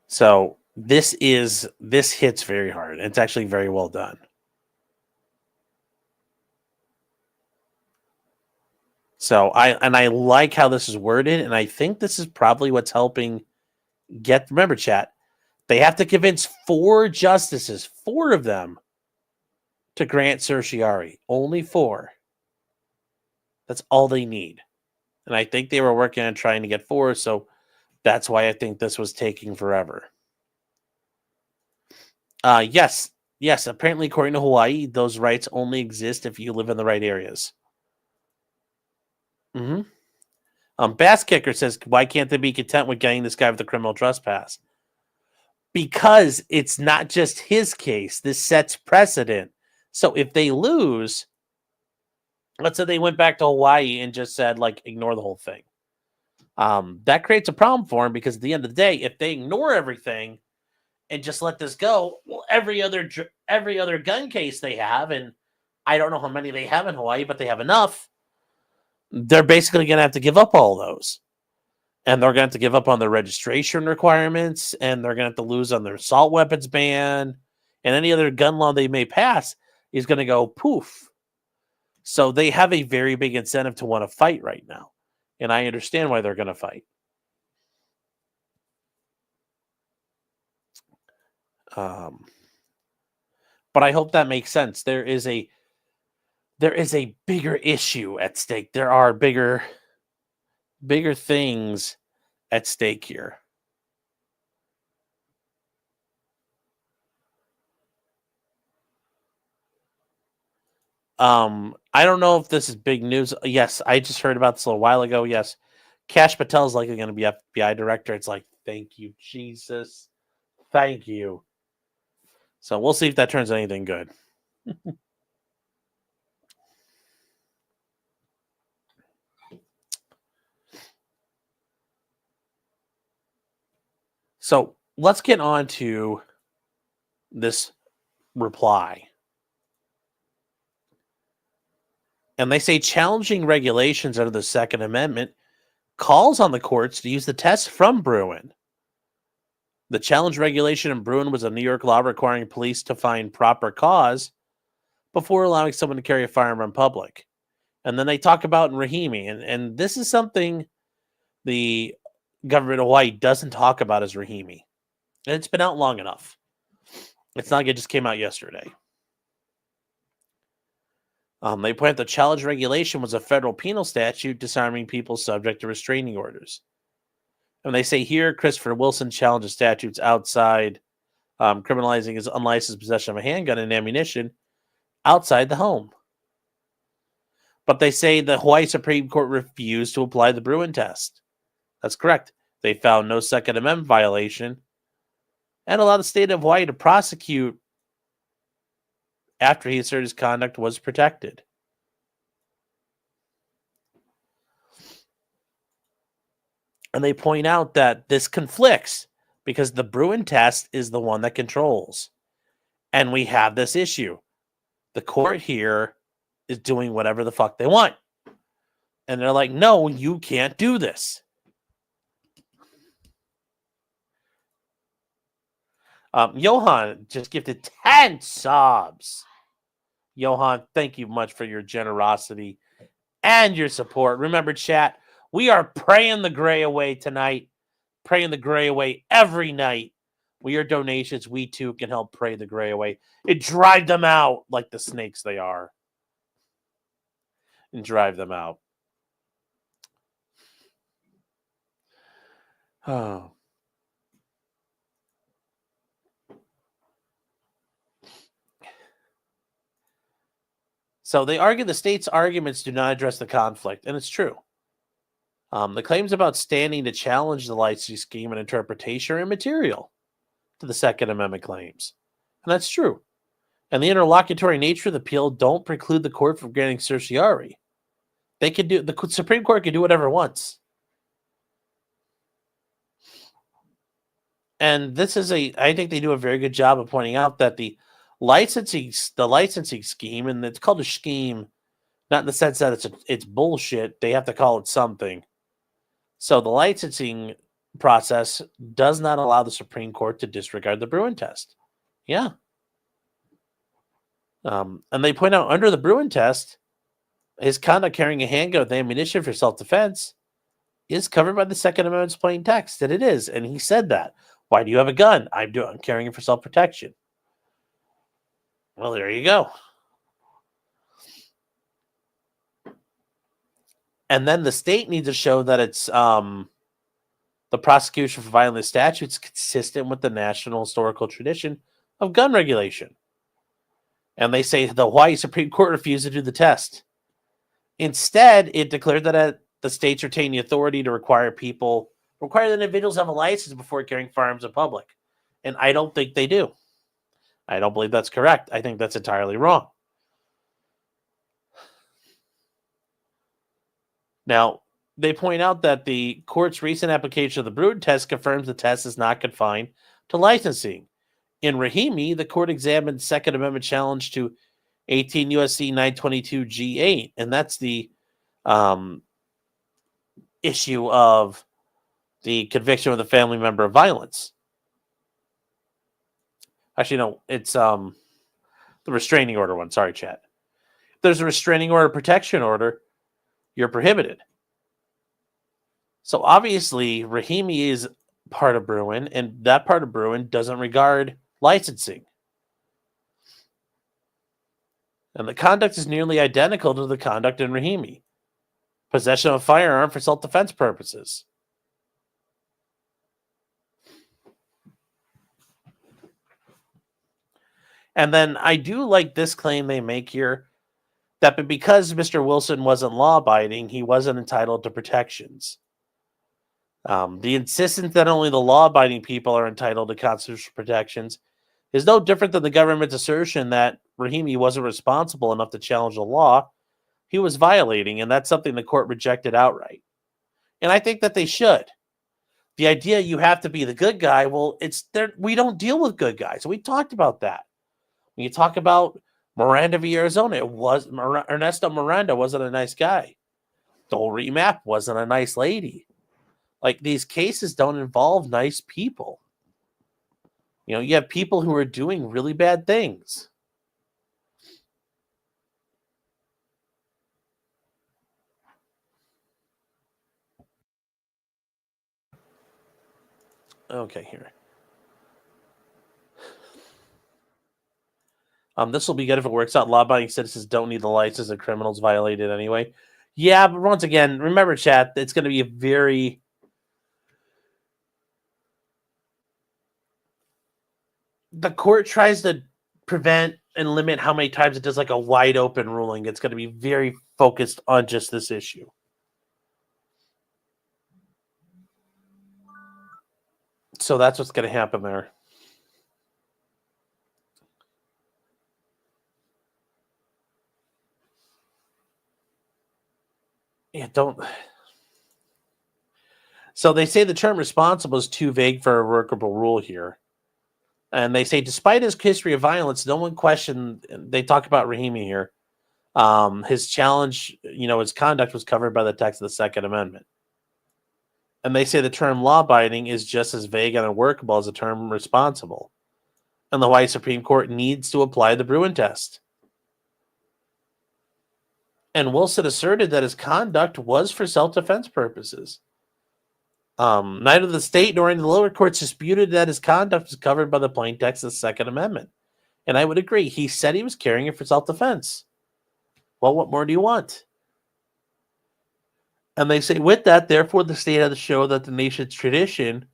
So this hits very hard. It's actually very well done. So I like how this is worded, and I think this is probably what's helping remember, chat, they have to convince 4 justices, 4 of them, to grant certiorari. Only 4. That's all they need. And I think they were working on trying to get 4, so that's why I think this was taking forever. Yes. Apparently, according to Hawaii, those rights only exist if you live in the right areas. Bass Kicker says, why can't they be content with getting this guy with the criminal trespass? Because it's not just his case. This sets precedent. So if they lose, let's say they went back to Hawaii and just said, like, ignore the whole thing. That creates a problem for him, because at the end of the day, if they ignore everything and just let this go, well, every other gun case they have, and I don't know how many they have in Hawaii, but they have enough, they're basically going to have to give up all those. And they're going to have to give up on their registration requirements, and they're going to have to lose on their assault weapons ban, and any other gun law they may pass is going to go poof. So they have a very big incentive to want to fight right now. And I understand why they're going to fight. But I hope that makes sense. There is a bigger issue at stake. There are bigger things at stake here. I don't know if this is big news. Yes, I just heard about this a little while ago. Yes, Kash Patel is likely going to be FBI director. It's like, thank you, Jesus. Thank you. So we'll see if that turns anything good. So let's get on to this reply. And they say challenging regulations under the Second Amendment calls on the courts to use the test from Bruen. The challenge regulation in Bruen was a New York law requiring police to find proper cause before allowing someone to carry a firearm in public. And then they talk about in Rahimi, and this is something the government of Hawaii doesn't talk about as Rahimi. And it's been out long enough. It's not like it just came out yesterday. They point out the challenge regulation was a federal penal statute disarming people subject to restraining orders. And they say here, Christopher Wilson challenges statutes outside, criminalizing his unlicensed possession of a handgun and ammunition outside the home. But they say the Hawaii Supreme Court refused to apply the Bruen test. That's correct. They found no Second Amendment violation and allowed the state of Hawaii to prosecute after he asserted his conduct was protected. And they point out that this conflicts because the Bruen test is the one that controls. And we have this issue. The court here is doing whatever the fuck they want. And they're like, no, you can't do this. Johan just gifted 10 subs. Johan, thank you much for your generosity and your support. Remember, chat, we are praying the gray away tonight. Praying the gray away every night. With your donations, we too can help pray the gray away and drive them out like the snakes they are. And drive them out. Oh. So they argue the state's arguments do not address the conflict, and it's true. The claims about standing to challenge the licensing scheme and interpretation are immaterial to the Second Amendment claims. And that's true. And the interlocutory nature of the appeal don't preclude the court from granting certiorari. The Supreme Court can do whatever it wants. And this is I think they do a very good job of pointing out that the licensing scheme, and it's called a scheme, not in the sense that it's bullshit. They have to call it something. So the licensing process does not allow the Supreme Court to disregard the Bruen test. Yeah. And they point out under the Bruen test, his conduct carrying a handgun with ammunition for self-defense is covered by the Second Amendment's plain text, and it is. And he said that. Why do you have a gun? I'm carrying it for self-protection. Well, there you go. And then the state needs to show that it's the prosecution for violating the statute is consistent with the national historical tradition of gun regulation. And they say the Hawaii Supreme Court refused to do the test. Instead, it declared that the states retain the authority to require that individuals have a license before carrying firearms in public. And I don't think they do. I don't believe that's correct. I think that's entirely wrong. Now, they point out that the court's recent application of the Bruen test confirms the test is not confined to licensing. In Rahimi, the court examined Second Amendment challenge to 18 U.S.C. 922 G8, and that's the issue of the conviction of the family member of violence. Actually, no, it's the restraining order one. Sorry, chat. If there's a restraining order protection order, you're prohibited. So obviously, Rahimi is part of Bruen, and that part of Bruen doesn't regard licensing. And the conduct is nearly identical to the conduct in Rahimi. Possession of a firearm for self-defense purposes. And then I do like this claim they make here, that because Mr. Wilson wasn't law-abiding, he wasn't entitled to protections. The insistence that only the law-abiding people are entitled to constitutional protections is no different than the government's assertion that Rahimi wasn't responsible enough to challenge the law he was violating, and that's something the court rejected outright. And I think that they should. The idea you have to be the good guy, well, it's there. We don't deal with good guys. We talked about that. When you talk about Miranda v. Arizona, Ernesto Miranda wasn't a nice guy. Dole Remap wasn't a nice lady. Like, these cases don't involve nice people. You know, you have people who are doing really bad things. Okay, here. This will be good if it works out. Law-abiding citizens don't need the license, and criminals violate it anyway. Yeah, but once again, remember, chat, it's going to be a very... The court tries to prevent and limit how many times it does like a wide open ruling. It's going to be very focused on just this issue. So that's what's going to happen there. Yeah, don't. So they say the term responsible is too vague for a workable rule here. And they say, despite his history of violence, no one questioned. They talk about Rahimi here. His challenge, his conduct was covered by the text of the Second Amendment. And they say the term law-abiding is just as vague and unworkable as the term responsible. And the Hawaii Supreme Court needs to apply the Bruen test. And Wilson asserted that his conduct was for self-defense purposes. Neither the state nor any of the lower courts disputed that his conduct was covered by the plain text of the Second Amendment. And I would agree. He said he was carrying it for self-defense. Well, what more do you want? And they say, with that, therefore, the state had to show that the nation's tradition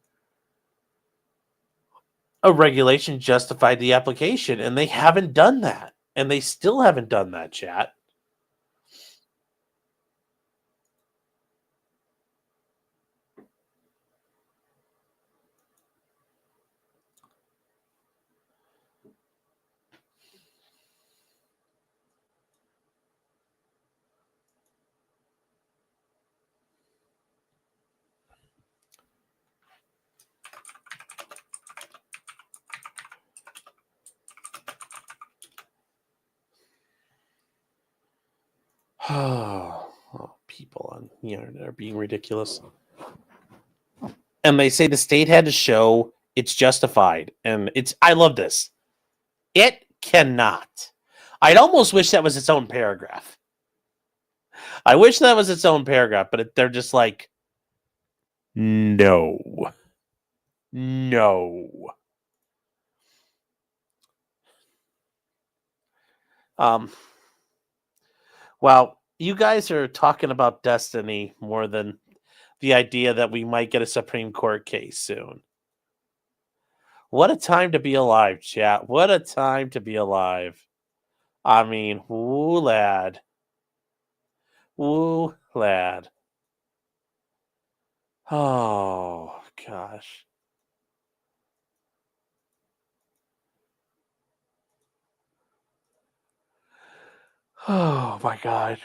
of regulation justified the application. And they haven't done that. And they still haven't done that, chat. Oh, people on the internet are being ridiculous. And they say the state had to show it's justified. And I love this. It cannot. I'd almost wish that was its own paragraph. I wish that was its own paragraph, but they're just like, No. No. Well, you guys are talking about destiny more than the idea that we might get a Supreme Court case soon. What a time to be alive, chat. What a time to be alive. I mean, woo lad. Woo lad. Oh gosh. Oh my god.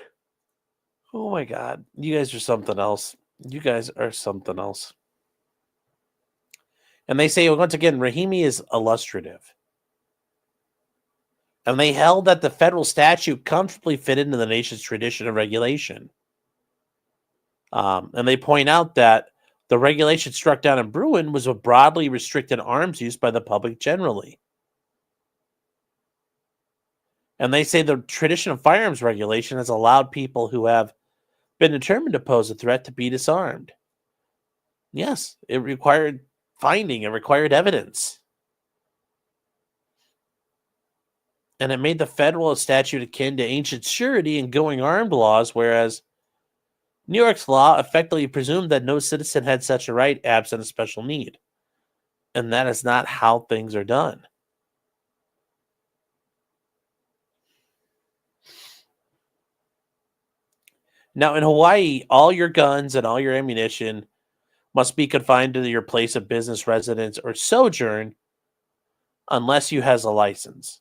Oh my god. You guys are something else. You guys are something else. And they say once again, Rahimi is illustrative. And they held that the federal statute comfortably fit into the nation's tradition of regulation. And they point out that the regulation struck down in Bruen was a broadly restricted arms use by the public generally. And they say the tradition of firearms regulation has allowed people who have been determined to pose a threat to be disarmed. Yes, it required finding, it required evidence. And it made the federal statute akin to ancient surety and going armed laws, whereas New York's law effectively presumed that no citizen had such a right absent a special need. And that is not how things are done. Now, in Hawaii, all your guns and all your ammunition must be confined to your place of business, residence, or sojourn unless you has a license.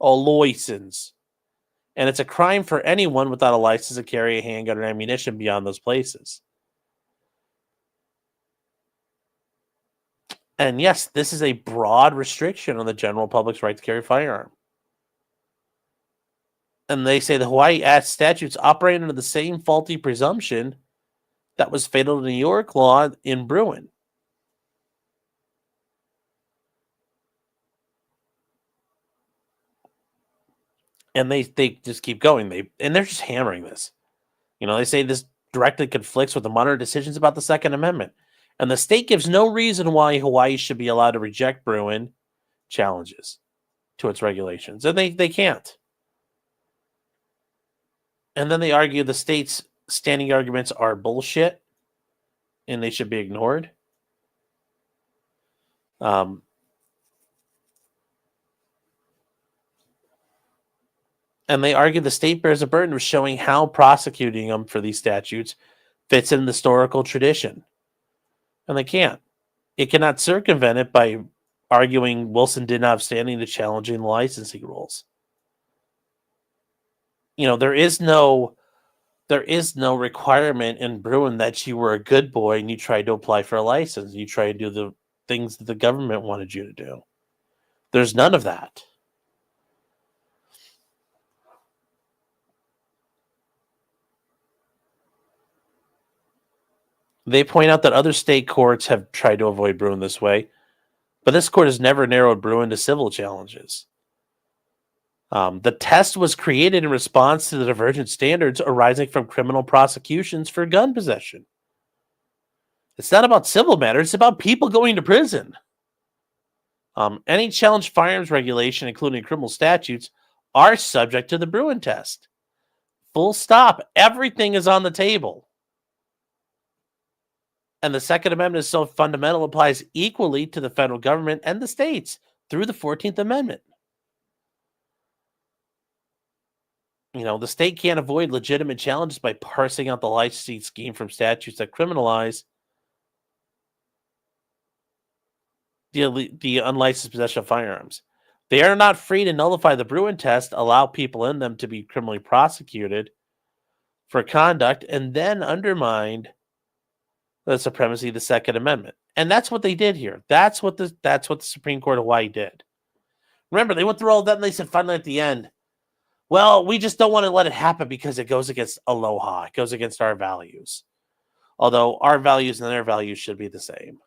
A license. And it's a crime for anyone without a license to carry a handgun or ammunition beyond those places. And yes, this is a broad restriction on the general public's right to carry a firearm. And they say the Hawaii Act statutes operate under the same faulty presumption that was fatal to New York law in Bruen. And they just keep going. They're just hammering this. They say this directly conflicts with the modern decisions about the Second Amendment. And the state gives no reason why Hawaii should be allowed to reject Bruen challenges to its regulations. And they can't. And then they argue the state's standing arguments are bullshit and they should be ignored. And they argue the state bears a burden of showing how prosecuting them for these statutes fits in the historical tradition. And they can't. It cannot circumvent it by arguing Wilson did not have standing to challenging the licensing rules. There is no requirement in Bruen that you were a good boy and you tried to apply for a license. You tried to do the things that the government wanted you to do. There's none of that. They point out that other state courts have tried to avoid Bruen this way, but this court has never narrowed Bruen to civil challenges. The test was created in response to the divergent standards arising from criminal prosecutions for gun possession. It's not about civil matters, it's about people going to prison. Any challenged firearms regulation, including criminal statutes, are subject to the Bruen test. Full stop. Everything is on the table. And the Second Amendment is so fundamental, applies equally to the federal government and the states through the 14th Amendment. The state can't avoid legitimate challenges by parsing out the licensing scheme from statutes that criminalize the unlicensed possession of firearms. They are not free to nullify the Bruen test, allow people in them to be criminally prosecuted for conduct, and then undermine the supremacy of the Second Amendment. And that's what they did here. That's what the Supreme Court of Hawaii did. Remember, they went through all that and they said finally at the end, well, we just don't want to let it happen because it goes against aloha. It goes against our values. Although our values and their values should be the same.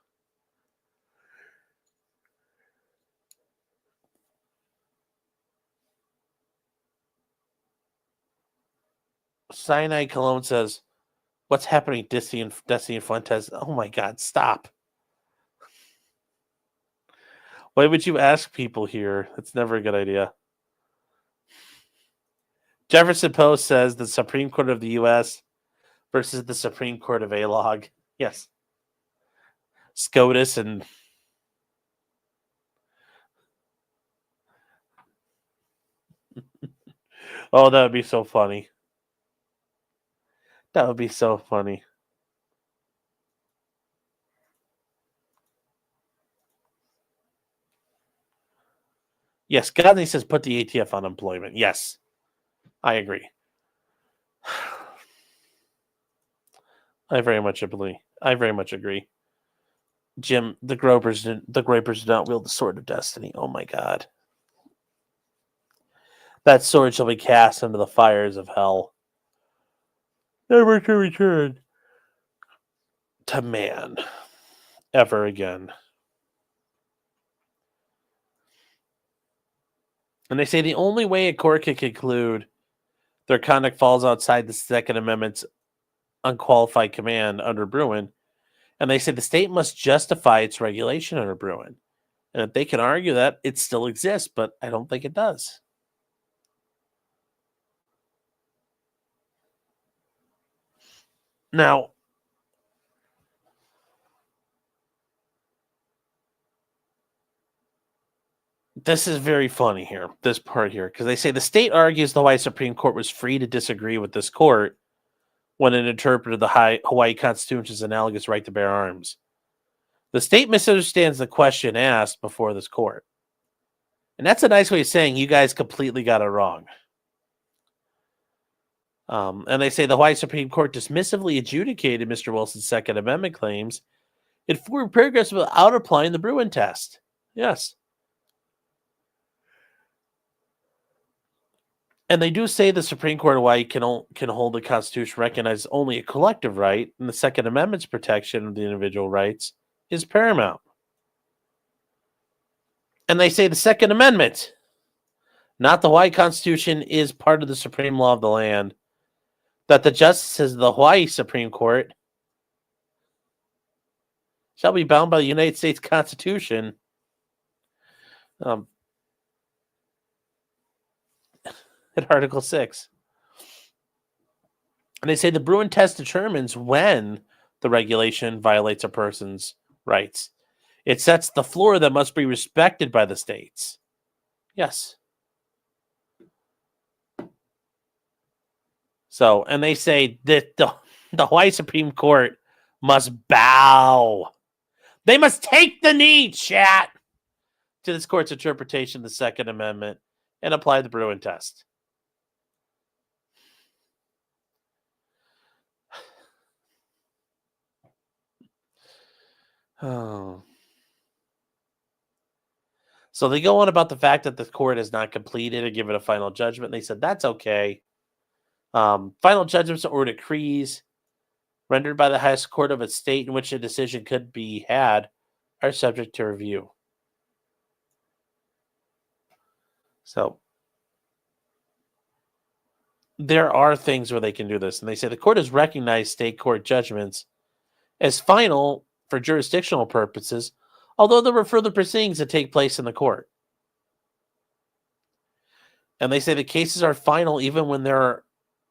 Cyanide Cologne says, What's happening, Destiny and Fuentes? Oh my God, stop. Why would you ask people here? It's never a good idea. Jefferson Post says the Supreme Court of the U.S. versus the Supreme Court of A-Log. Yes. SCOTUS and... Oh, that would be so funny. That would be so funny. Yes, Godney says put the ATF on employment. Yes, I agree. I very much agree. Jim, the Grapers do not wield the sword of destiny. Oh my God. That sword shall be cast into the fires of hell, never to return to man ever again. And they say the only way a court can conclude their conduct falls outside the Second Amendment's unqualified command under Bruen, and they say the state must justify its regulation under Bruen. And if they can argue that, it still exists, but I don't think it does. Now, this is very funny here, this part here, because they say the state argues the Hawaii Supreme Court was free to disagree with this court when it interpreted the Hawaii Constitution's analogous right to bear arms. The state misunderstands the question asked before this court. And that's a nice way of saying you guys completely got it wrong. And they say the Hawaii Supreme Court dismissively adjudicated Mr. Wilson's Second Amendment claims in 4 paragraphs without applying the Bruen test. Yes. And they do say the Supreme Court of Hawaii can hold the Constitution recognizes only a collective right, and the Second Amendment's protection of the individual rights is paramount. And they say the Second Amendment, not the Hawaii Constitution, is part of the supreme law of the land, that the justices of the Hawaii Supreme Court shall be bound by the United States Constitution. At Article 6. And they say the Bruen test determines when the regulation violates a person's rights. It sets the floor that must be respected by the states. Yes. So, and they say that the Hawaii Supreme Court must bow. They must take the knee, chat, to this court's interpretation of the Second Amendment and apply the Bruen test. Oh. So they go on about the fact that the court has not completed or given a final judgment. They said that's okay. Final judgments or decrees rendered by the highest court of a state in which a decision could be had are subject to review. So there are things where they can do this. And they say the court has recognized state court judgments as final for jurisdictional purposes, although there were further proceedings that take place in the court. And they say the cases are final even when there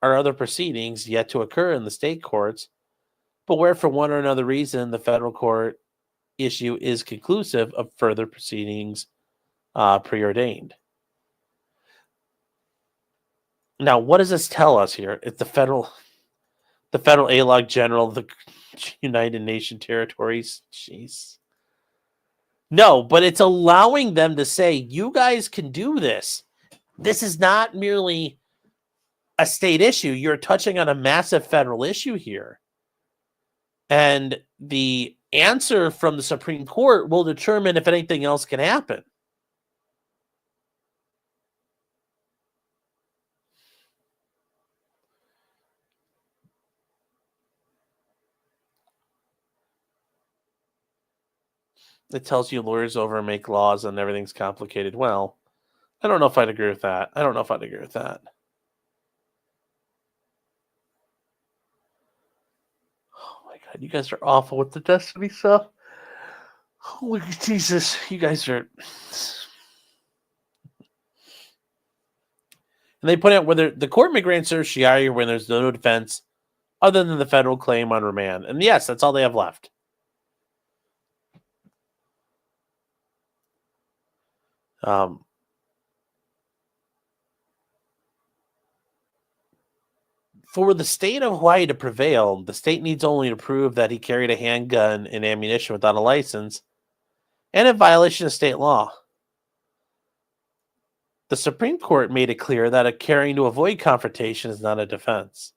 are other proceedings yet to occur in the state courts, but where for one or another reason the federal court issue is conclusive of further proceedings preordained. Now, what does this tell us here? It's the federal ALOG General, the United Nations territories. Jeez. No, but it's allowing them to say, you guys can do this. This is not merely a state issue. You're touching on a massive federal issue here. And the answer from the Supreme Court will determine if anything else can happen. It tells you lawyers over make laws and everything's complicated. Well, I don't know if I'd agree with that. God, you guys are awful with the Destiny stuff. Holy Jesus, you guys are. And they point out whether the court may grant certiorari when there's no defense other than the federal claim on remand. And yes, that's all they have left. For the state of Hawaii to prevail, the state needs only to prove that he carried a handgun and ammunition without a license and in violation of state law. The Supreme Court made it clear that a carrying to avoid confrontation is not a defense.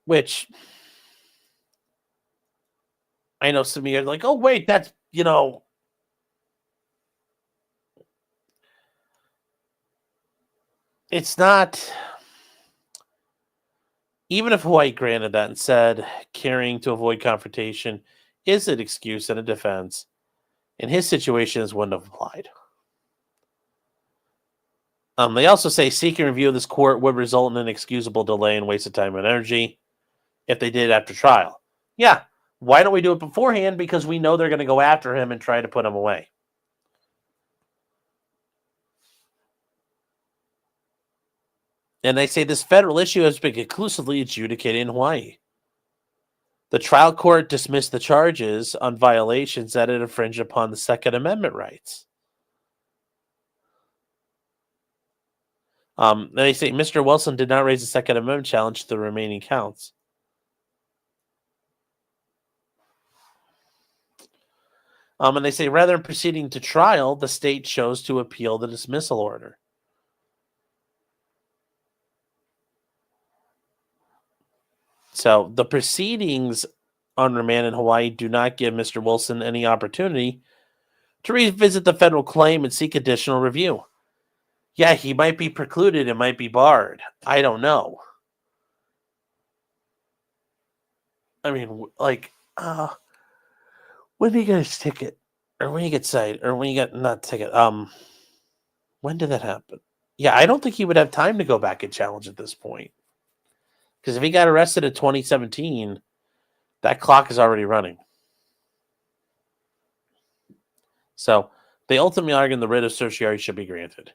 Which, I know some of you are like, oh, wait, that's, it's not. Even if Hawaii granted that and said carrying to avoid confrontation is an excuse and a defense, in his situation, this wouldn't have applied. They also say seeking review of this court would result in an excusable delay and waste of time and energy if they did it after trial. Yeah, why don't we do it beforehand? Because we know they're going to go after him and try to put him away. And they say this federal issue has been conclusively adjudicated in Hawaii. The trial court dismissed the charges on violations that had infringed upon the Second Amendment rights. They say Mr. Wilson did not raise a Second Amendment challenge to the remaining counts. And they say rather than proceeding to trial, the state chose to appeal the dismissal order. So the proceedings on remand in Hawaii do not give Mr. Wilson any opportunity to revisit the federal claim and seek additional review. Yeah, he might be precluded, it might be barred. I don't know. I mean, like, when do you get his ticket? Or when you get cited? Or when you get, not ticket, when did that happen? Yeah, I don't think he would have time to go back and challenge at this point. Because if he got arrested in 2017, that clock is already running. So, they ultimately argue the writ of certiorari should be granted.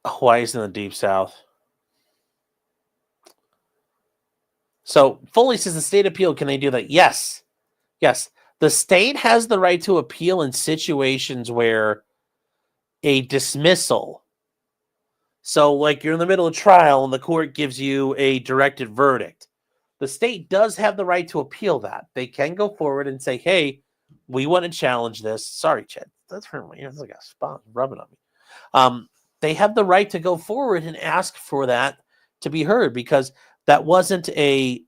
Hawaii's in the deep south. So, Foley says the state appeal, can they do that? Yes. Yes. The state has the right to appeal in situations where a dismissal. So, like, you're in the middle of trial and the court gives you a directed verdict. The state does have the right to appeal that. They can go forward and say, hey, we want to challenge this. Sorry, Chad. That's for me. It's like a spot rubbing on me. They have the right to go forward and ask for that to be heard because that wasn't a...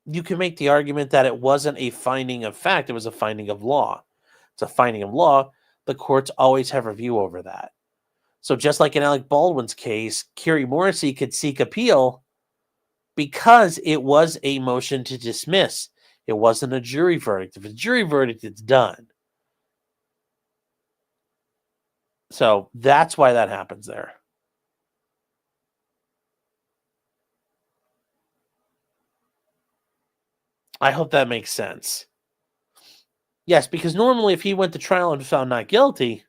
You can make the argument that it wasn't a finding of fact. It was a finding of law. It's a finding of law. The courts always have review over that. So just like in Alec Baldwin's case, Kerry Morrissey could seek appeal because it was a motion to dismiss. It wasn't a jury verdict. If it's a jury verdict, it's done. So that's why that happens there. I hope that makes sense. Yes, because normally if he went to trial and found not guilty,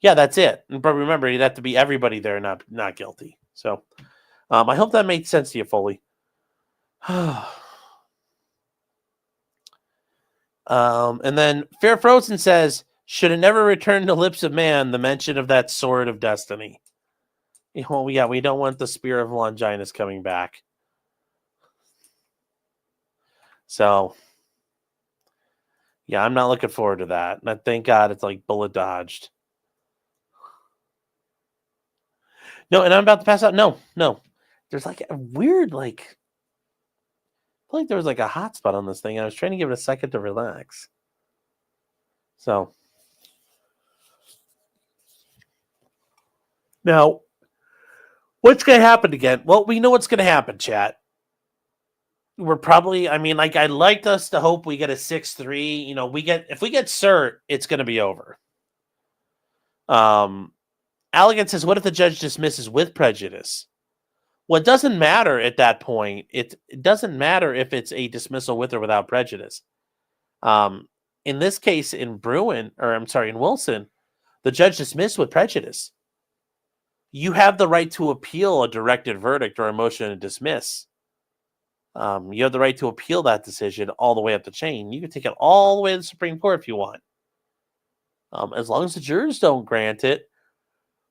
yeah, that's it. But remember, he'd have to be everybody there not guilty. So I hope that made sense to you, Foley. And then Fair Frozen says, should it never return to lips of man, the mention of that sword of destiny? Well, yeah, we don't want the spear of Longinus coming back. So, yeah, I'm not looking forward to that. And thank God it's like bullet dodged. No, and I'm about to pass out. No. There's like a weird, I feel like there was like a hot spot on this thing. I was trying to give it a second to relax. So, now, what's going to happen again? Well, we know what's going to happen, chat. We're probably, I'd like us to hope we get a 6-3. If we get cert, it's going to be over. Allegan says, what if the judge dismisses with prejudice? Well, it doesn't matter at that point. It doesn't matter if it's a dismissal with or without prejudice. In this case, in Wilson, the judge dismissed with prejudice. You have the right to appeal a directed verdict or a motion to dismiss. You have the right to appeal that decision all the way up the chain. You can take it all the way to the Supreme Court if you want. As long as the jurors don't grant it,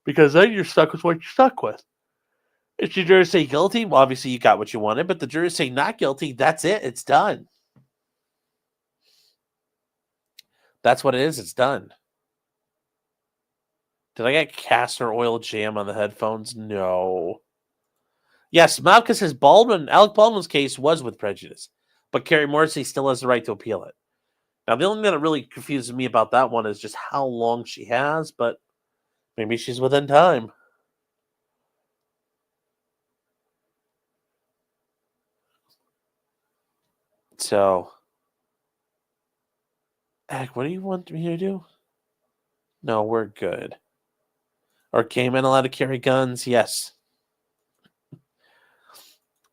because then you're stuck with what you're stuck with. If the jurors say guilty, well, obviously you got what you wanted, but the jurors say not guilty, that's it. It's done. That's what it is. It's done. Did I get castor oil jam on the headphones? No. Yes, Malka says Alec Baldwin's case was with prejudice, but Carrie Morrissey still has the right to appeal it. Now, the only thing that really confuses me about that one is just how long she has, but maybe she's within time. So, Ag, what do you want me to do? No, we're good. Are gay men allowed to carry guns? Yes.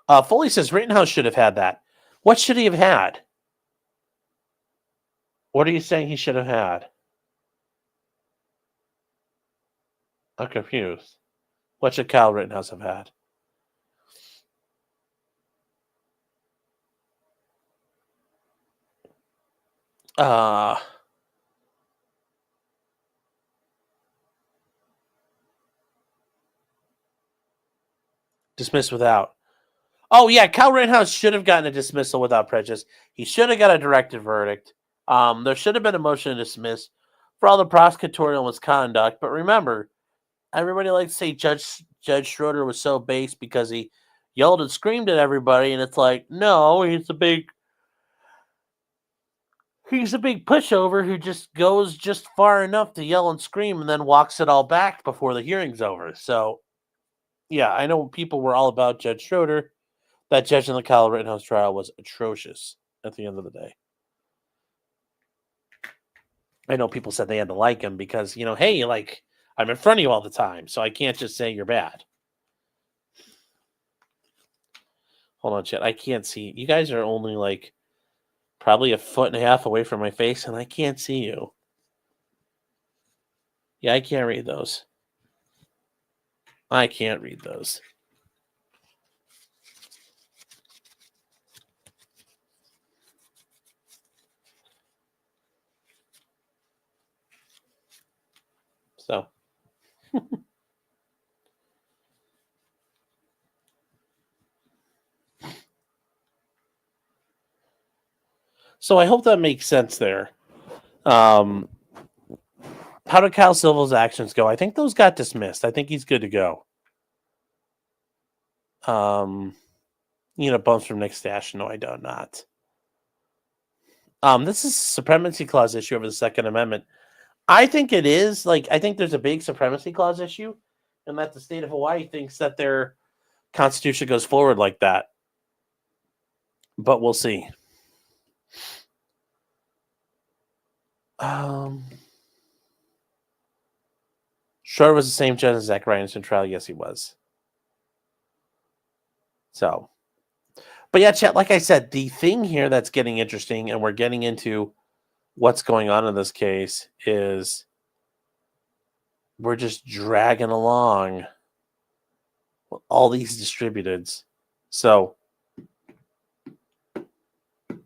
Foley says Rittenhouse should have had that. What should he have had? What are you saying he should have had? I'm confused. What should Kyle Rittenhouse have had? Dismissed without. Oh, yeah, Kyle Rittenhouse should have gotten a dismissal without prejudice. He should have got a directed verdict. There should have been a motion to dismiss for all the prosecutorial misconduct. But remember, everybody likes to say Judge Schroeder was so base because he yelled and screamed at everybody, and it's like, no, he's a big pushover who just goes just far enough to yell and scream and then walks it all back before the hearing's over. So, yeah, I know people were all about Judge Schroeder. That judge in the Kyle Rittenhouse trial was atrocious at the end of the day. I know people said they had to like him because, hey, like, I'm in front of you all the time, so I can't just say you're bad. Hold on, chat. I can't see. You guys are only, like, probably 1.5 feet away from my face, and I can't see you. Yeah, I can't read those. I can't read those. So. So I hope that makes sense there. How did Kyle Silva's actions go? I think those got dismissed. I think he's good to go. Bumps from Nick Stash. No, I do not. This is a supremacy clause issue over the Second Amendment. I think it is. I think there's a big supremacy clause issue, and that the state of Hawaii thinks that their constitution goes forward like that. But we'll see. Schroeder was the same judge as Zach Ryan's trial. Yes, he was. So, but yeah, chat, like I said, the thing here that's getting interesting, and we're getting into what's going on in this case, is we're just dragging along with all these distributeds. So,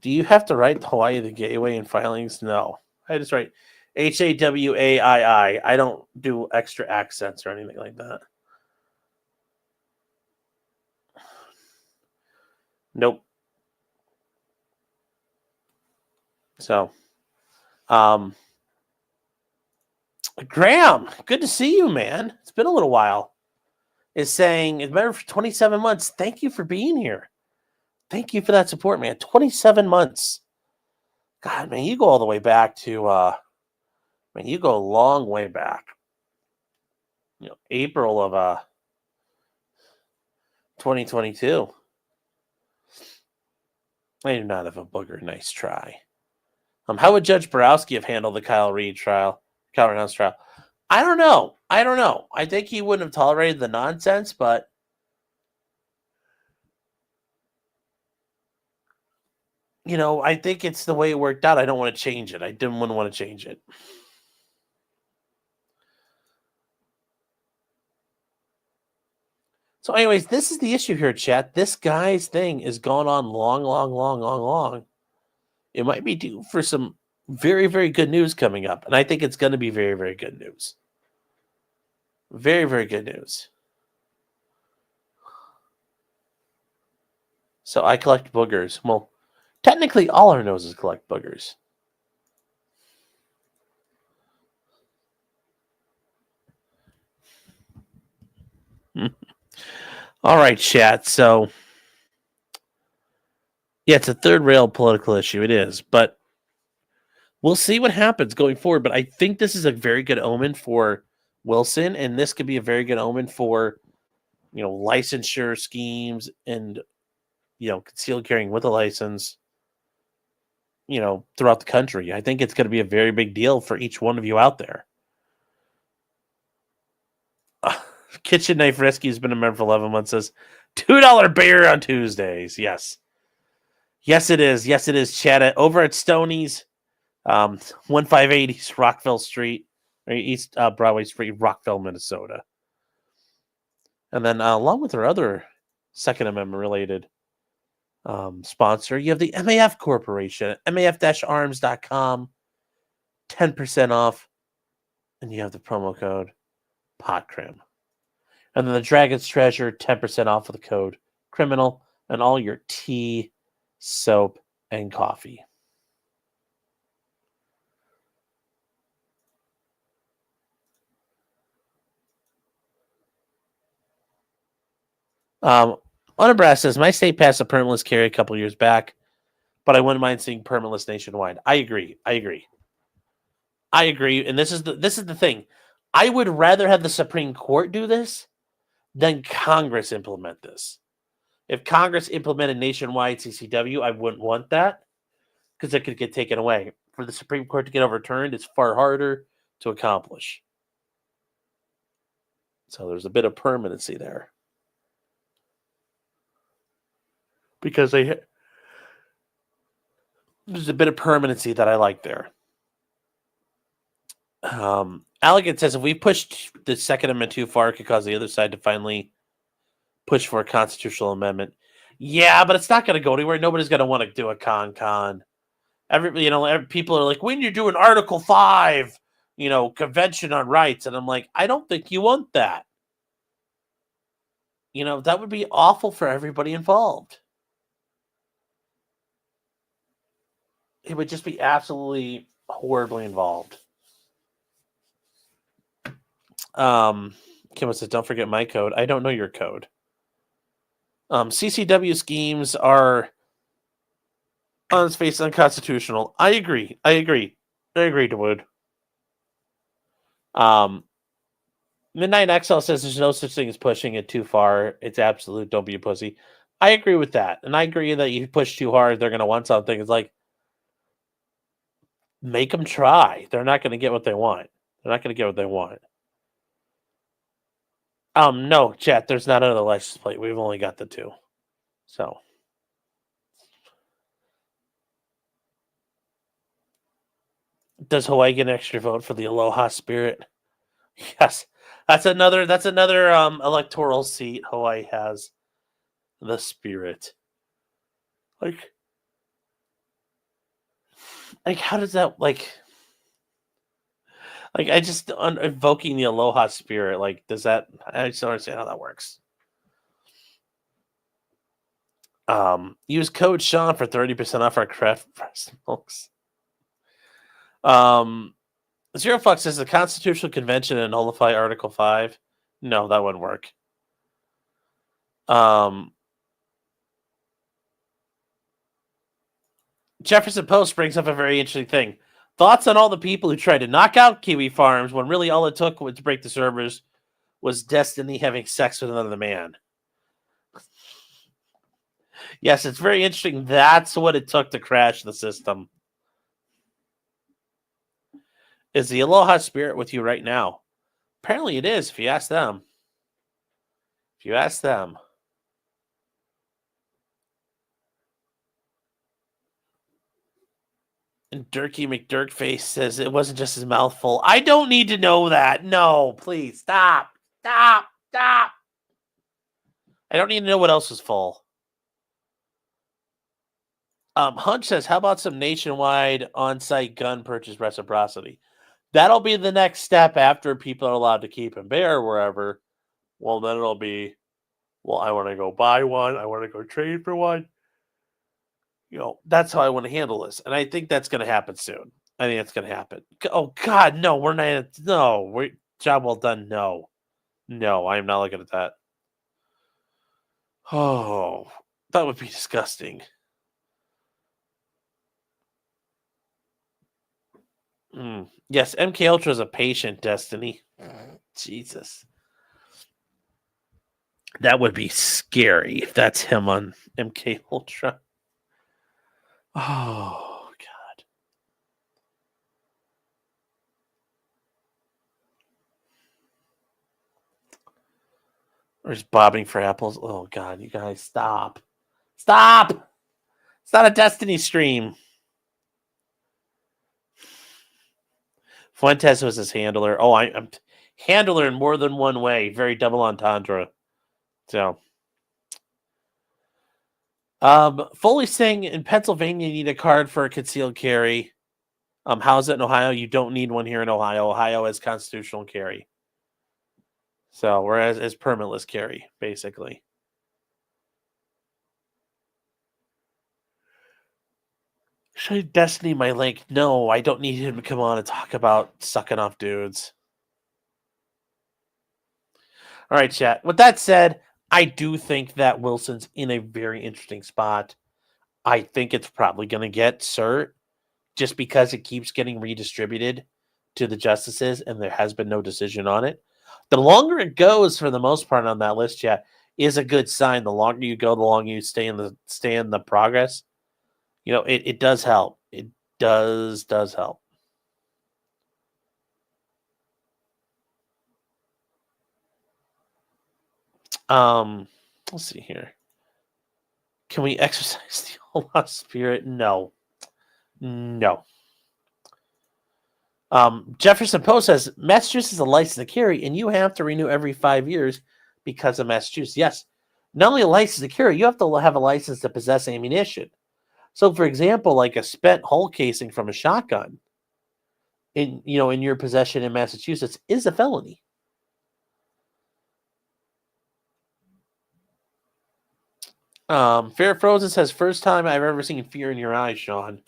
do you have to write Hawaii the gateway in filings? No. I just write Hawaii. I don't do extra accents or anything like that. Nope. So, Graham, good to see you, man. It's been a little while. Is saying it's been for 27 months. Thank you for being here. Thank you for that support, man. 27 months. God, man, you go all the way back to, you go a long way back. April of 2022. I do not have a booger. Nice try. How would Judge Borowski have handled the Kyle Rittenhouse trial? I don't know. I don't know. I think he wouldn't have tolerated the nonsense, but I think it's the way it worked out. I don't want to change it. I didn't want to change it. So anyways, this is the issue here, chat. This guy's thing is going on long. It might be due for some very, very good news coming up. And I think it's going to be very, very good news. Very, very good news. So I collect boogers. Well, technically all our noses collect boogers. All right, chat. So, yeah, it's a third rail political issue. It is. But we'll see what happens going forward. But I think this is a very good omen for Wilson. And this could be a very good omen for, licensure schemes and, concealed carrying with a license, throughout the country. I think it's going to be a very big deal for each one of you out there. Kitchen Knife Rescue has been a member for 11 months. Says $2 beer on Tuesdays. Yes, it is. Yes, it is. Chat over at Stoney's, 1580 East Rockville Street, or East Broadway Street, Rockville, Minnesota. And then, along with our other Second Amendment related sponsor, you have the MAF Corporation, maf-arms.com, 10% off, and you have the promo code POTCRIM. And then the Dragon's Treasure, 10% off with the code CRIMINAL, and all your tea, soap, and coffee. Unabras says, my state passed a permitless carry a couple years back, but I wouldn't mind seeing permitless nationwide. I agree. And this is the thing. I would rather have the Supreme Court do this than Congress implement this. If Congress implemented nationwide CCW, I wouldn't want that because it could get taken away. For the Supreme Court to get overturned, it's far harder to accomplish. So there's a bit of permanency there. Because there's a bit of permanency that I like there. Allegan says if we pushed the Second Amendment too far, it could cause the other side to finally push for a constitutional amendment. Yeah, but it's not going to go anywhere. Nobody's going to want to do a con. Every people are like, when you're doing Article 5, Convention on Rights, and I'm like, I don't think you want that. That would be awful for everybody involved. It would just be absolutely horribly involved. Kim says, don't forget my code. I don't know your code. CCW schemes are on its face unconstitutional. I agree, Dawood. Midnight XL says there's no such thing as pushing it too far. It's absolute. Don't be a pussy. I agree with that. And I agree that you push too hard, they're going to want something. It's like, make them try. They're not going to get what they want. No, chat, there's not another license plate. We've only got the 2. So. Does Hawaii get an extra vote for the Aloha spirit? Yes. That's another electoral seat Hawaii has. The spirit. Like how does that I just invoking the Aloha spirit, does that? I just don't understand how that works. Use code Sean for 30% off our craft milks. Zero Fox says the Constitutional Convention and nullify Article 5. No, that wouldn't work. Jefferson Post brings up a very interesting thing. Thoughts on all the people who tried to knock out Kiwi Farms when really all it took to break the servers was Destiny having sex with another man. Yes, it's very interesting. That's what it took to crash the system. Is the Aloha spirit with you right now? Apparently it is, if you ask them. If you ask them. And Durkee McDirkface says it wasn't just his mouth full. I don't need to know that. No, please, stop. Stop. Stop. I don't need to know what else was full. Hunch says, how about some nationwide on-site gun purchase reciprocity? That'll be the next step after people are allowed to keep and bear wherever. Well, then it'll be, well, I want to go buy one. I want to go trade for one. That's how I want to handle this. And I think that's going to happen soon. I think that's going to happen. Oh, God, no, we're not. No, job well done. No, I am not looking at that. Oh, that would be disgusting. Yes, MK Ultra is a patient, Destiny. Jesus. That would be scary if that's him on MK Ultra. Oh, God. Or just bobbing for apples. Oh, God, you guys, stop. Stop! It's not a Destiny stream. Fuentes was his handler. Oh, I'm handler in more than one way. Very double entendre. So, Foley saying in Pennsylvania you need a card for a concealed carry. How's it in Ohio? You don't need one here in Ohio. Ohio has constitutional carry. So, whereas it's permitless carry, basically. Should Destiny my link? No, I don't need him to come on and talk about sucking off dudes. All right, chat. With that said, I do think that Wilson's in a very interesting spot. I think it's probably going to get cert just because it keeps getting redistributed to the justices and there has been no decision on it. The longer it goes, for the most part, on that list, chat, is a good sign. The longer you go, the longer you stay in the progress. It does help. It does help. Let's see here. Can we exercise the aloha spirit? No. Jefferson Post says Massachusetts is a license to carry, and you have to renew every 5 years because of Massachusetts. Yes, not only a license to carry, you have to have a license to possess ammunition. So, for example, like a spent hull casing from a shotgun in your possession in Massachusetts is a felony. Fair Frozen says, first time I've ever seen fear in your eyes, Sean.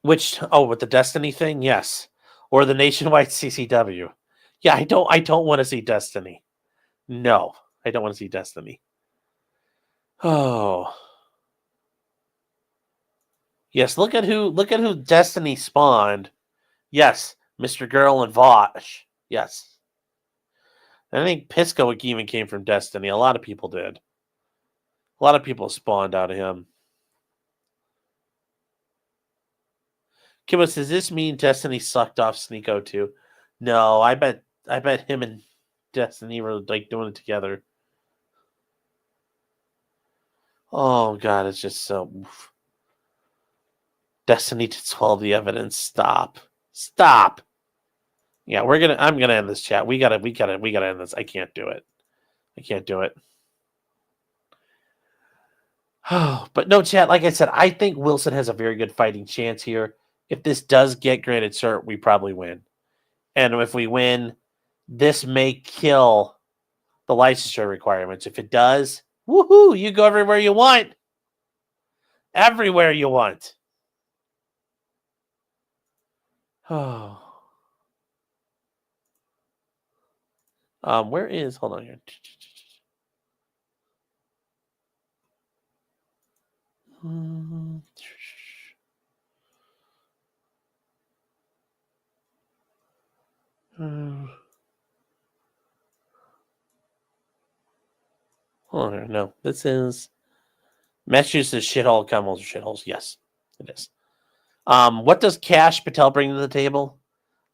With the Destiny thing? Yes. Or the nationwide CCW. Yeah, I don't want to see Destiny. No, I don't want to see Destiny. Oh. Yes, look at who Destiny spawned. Yes, Mr. Girl and Vosh. Yes. I think Pisco even came from Destiny. A lot of people did. A lot of people spawned out of him. Kimbo, does this mean Destiny sucked off Sneeko too? No, I bet him and Destiny were like doing it together. Oh God, it's just so. Oof. Destiny to 12 the evidence. Stop. Yeah, I'm gonna end this chat. We gotta end this. I can't do it. Oh, but no, chat. Like I said, I think Wilson has a very good fighting chance here. If this does get granted cert, we probably win. And if we win, this may kill the licensure requirements. If it does, woohoo! You go everywhere you want. Everywhere you want. Oh. Where is? Hold on here. Hold on here. No, this is Massachusetts shithole. Commonwealth shitholes. Yes, it is. What does Cash Patel bring to the table?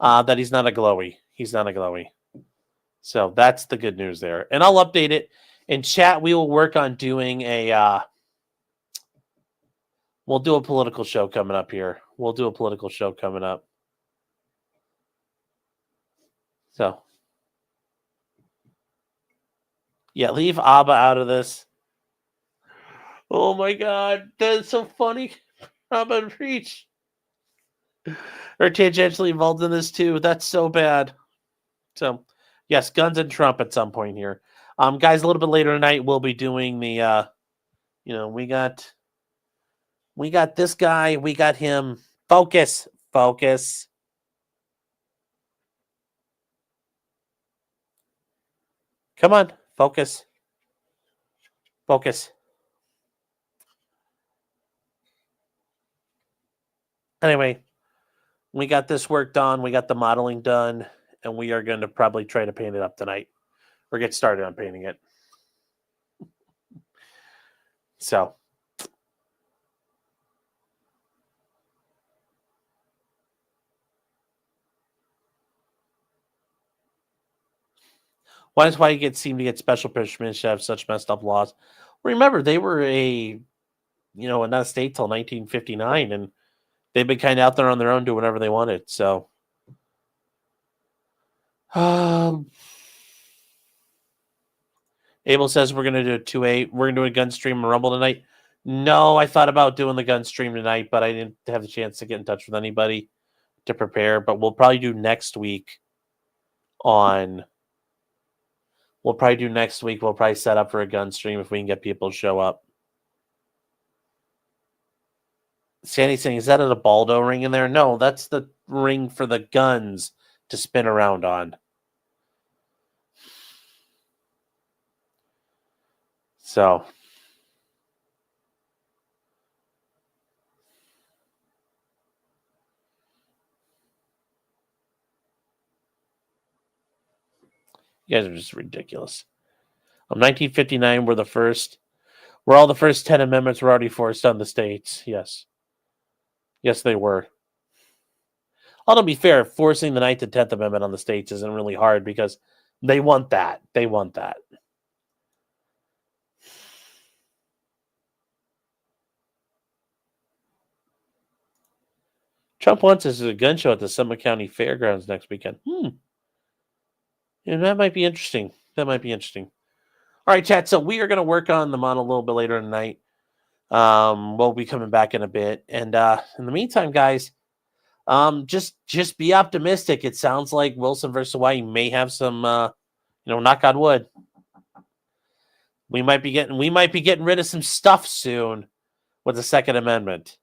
that he's not a glowy. He's not a glowy. So that's the good news there. And I'll update it. In chat, we will work on doing a... we'll do a political show coming up here. We'll do a political show coming up. So, yeah, leave ABBA out of this. Oh my God, that's so funny. ABBA and Reach are tangentially involved in this too. That's so bad. So, yes, guns and Trump at some point here. Guys, a little bit later tonight, we'll be doing the, we got this guy, we got him. Focus. Come on, focus. Anyway, we got this work done. We got the modeling done, and we are going to probably try to paint it up tonight or get started on painting it. So, why does Whitegate seem to get special punishment to have such messed up laws? Remember, they were not a state till 1959, and they've been kind of out there on their own, doing whatever they wanted. So, Abel says we're going to do a 2-8. We're going to do a gun stream and Rumble tonight. No, I thought about doing the gun stream tonight, but I didn't have the chance to get in touch with anybody to prepare. But we'll probably do next week We'll probably set up for a gun stream if we can get people to show up. Sandy's saying, is that a Baldo ring in there? No, that's the ring for the guns to spin around on. So, you guys are just ridiculous. 1959, we're all the first 10 amendments were already forced on the states. Yes, they were. Although, to be fair, forcing the 9th and 10th Amendment on the states isn't really hard because they want that. Trump wants us a gun show at the Summit County Fairgrounds next weekend. And that might be interesting. All right, chat. So we are going to work on the model a little bit later tonight. We'll be coming back in a bit. And in the meantime, guys, just be optimistic. It sounds like Wilson versus Hawaii may have some, knock on wood. We might be getting rid of some stuff soon with the Second Amendment.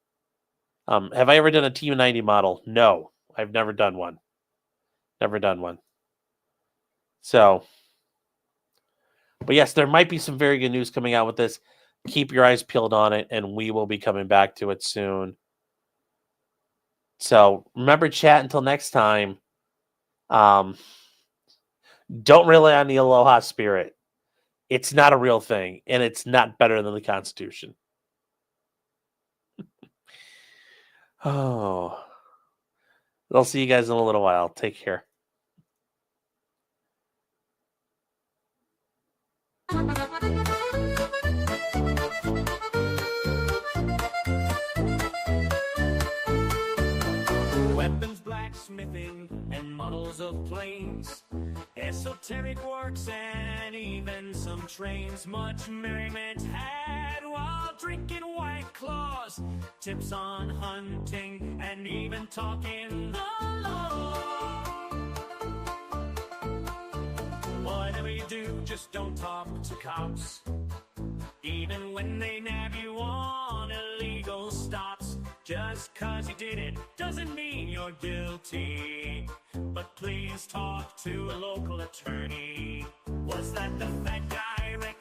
Have I ever done a T90 model? No, I've never done one. So, but yes, there might be some very good news coming out with this. Keep your eyes peeled on it, and we will be coming back to it soon. So remember, chat, until next time, don't rely on the aloha spirit. It's not a real thing, and it's not better than the Constitution. Oh, I'll see you guys in a little while. Take care. Weapons, blacksmithing, and models of planes, esoteric works, and even some trains. Much merriment had while drinking White Claws, tips on hunting, and even talking the law. Whatever you do, just don't talk to cops, even when they nab you on illegal stops. Just 'cause you did it doesn't mean you're guilty, but please talk to a local attorney. Was that the fat guy that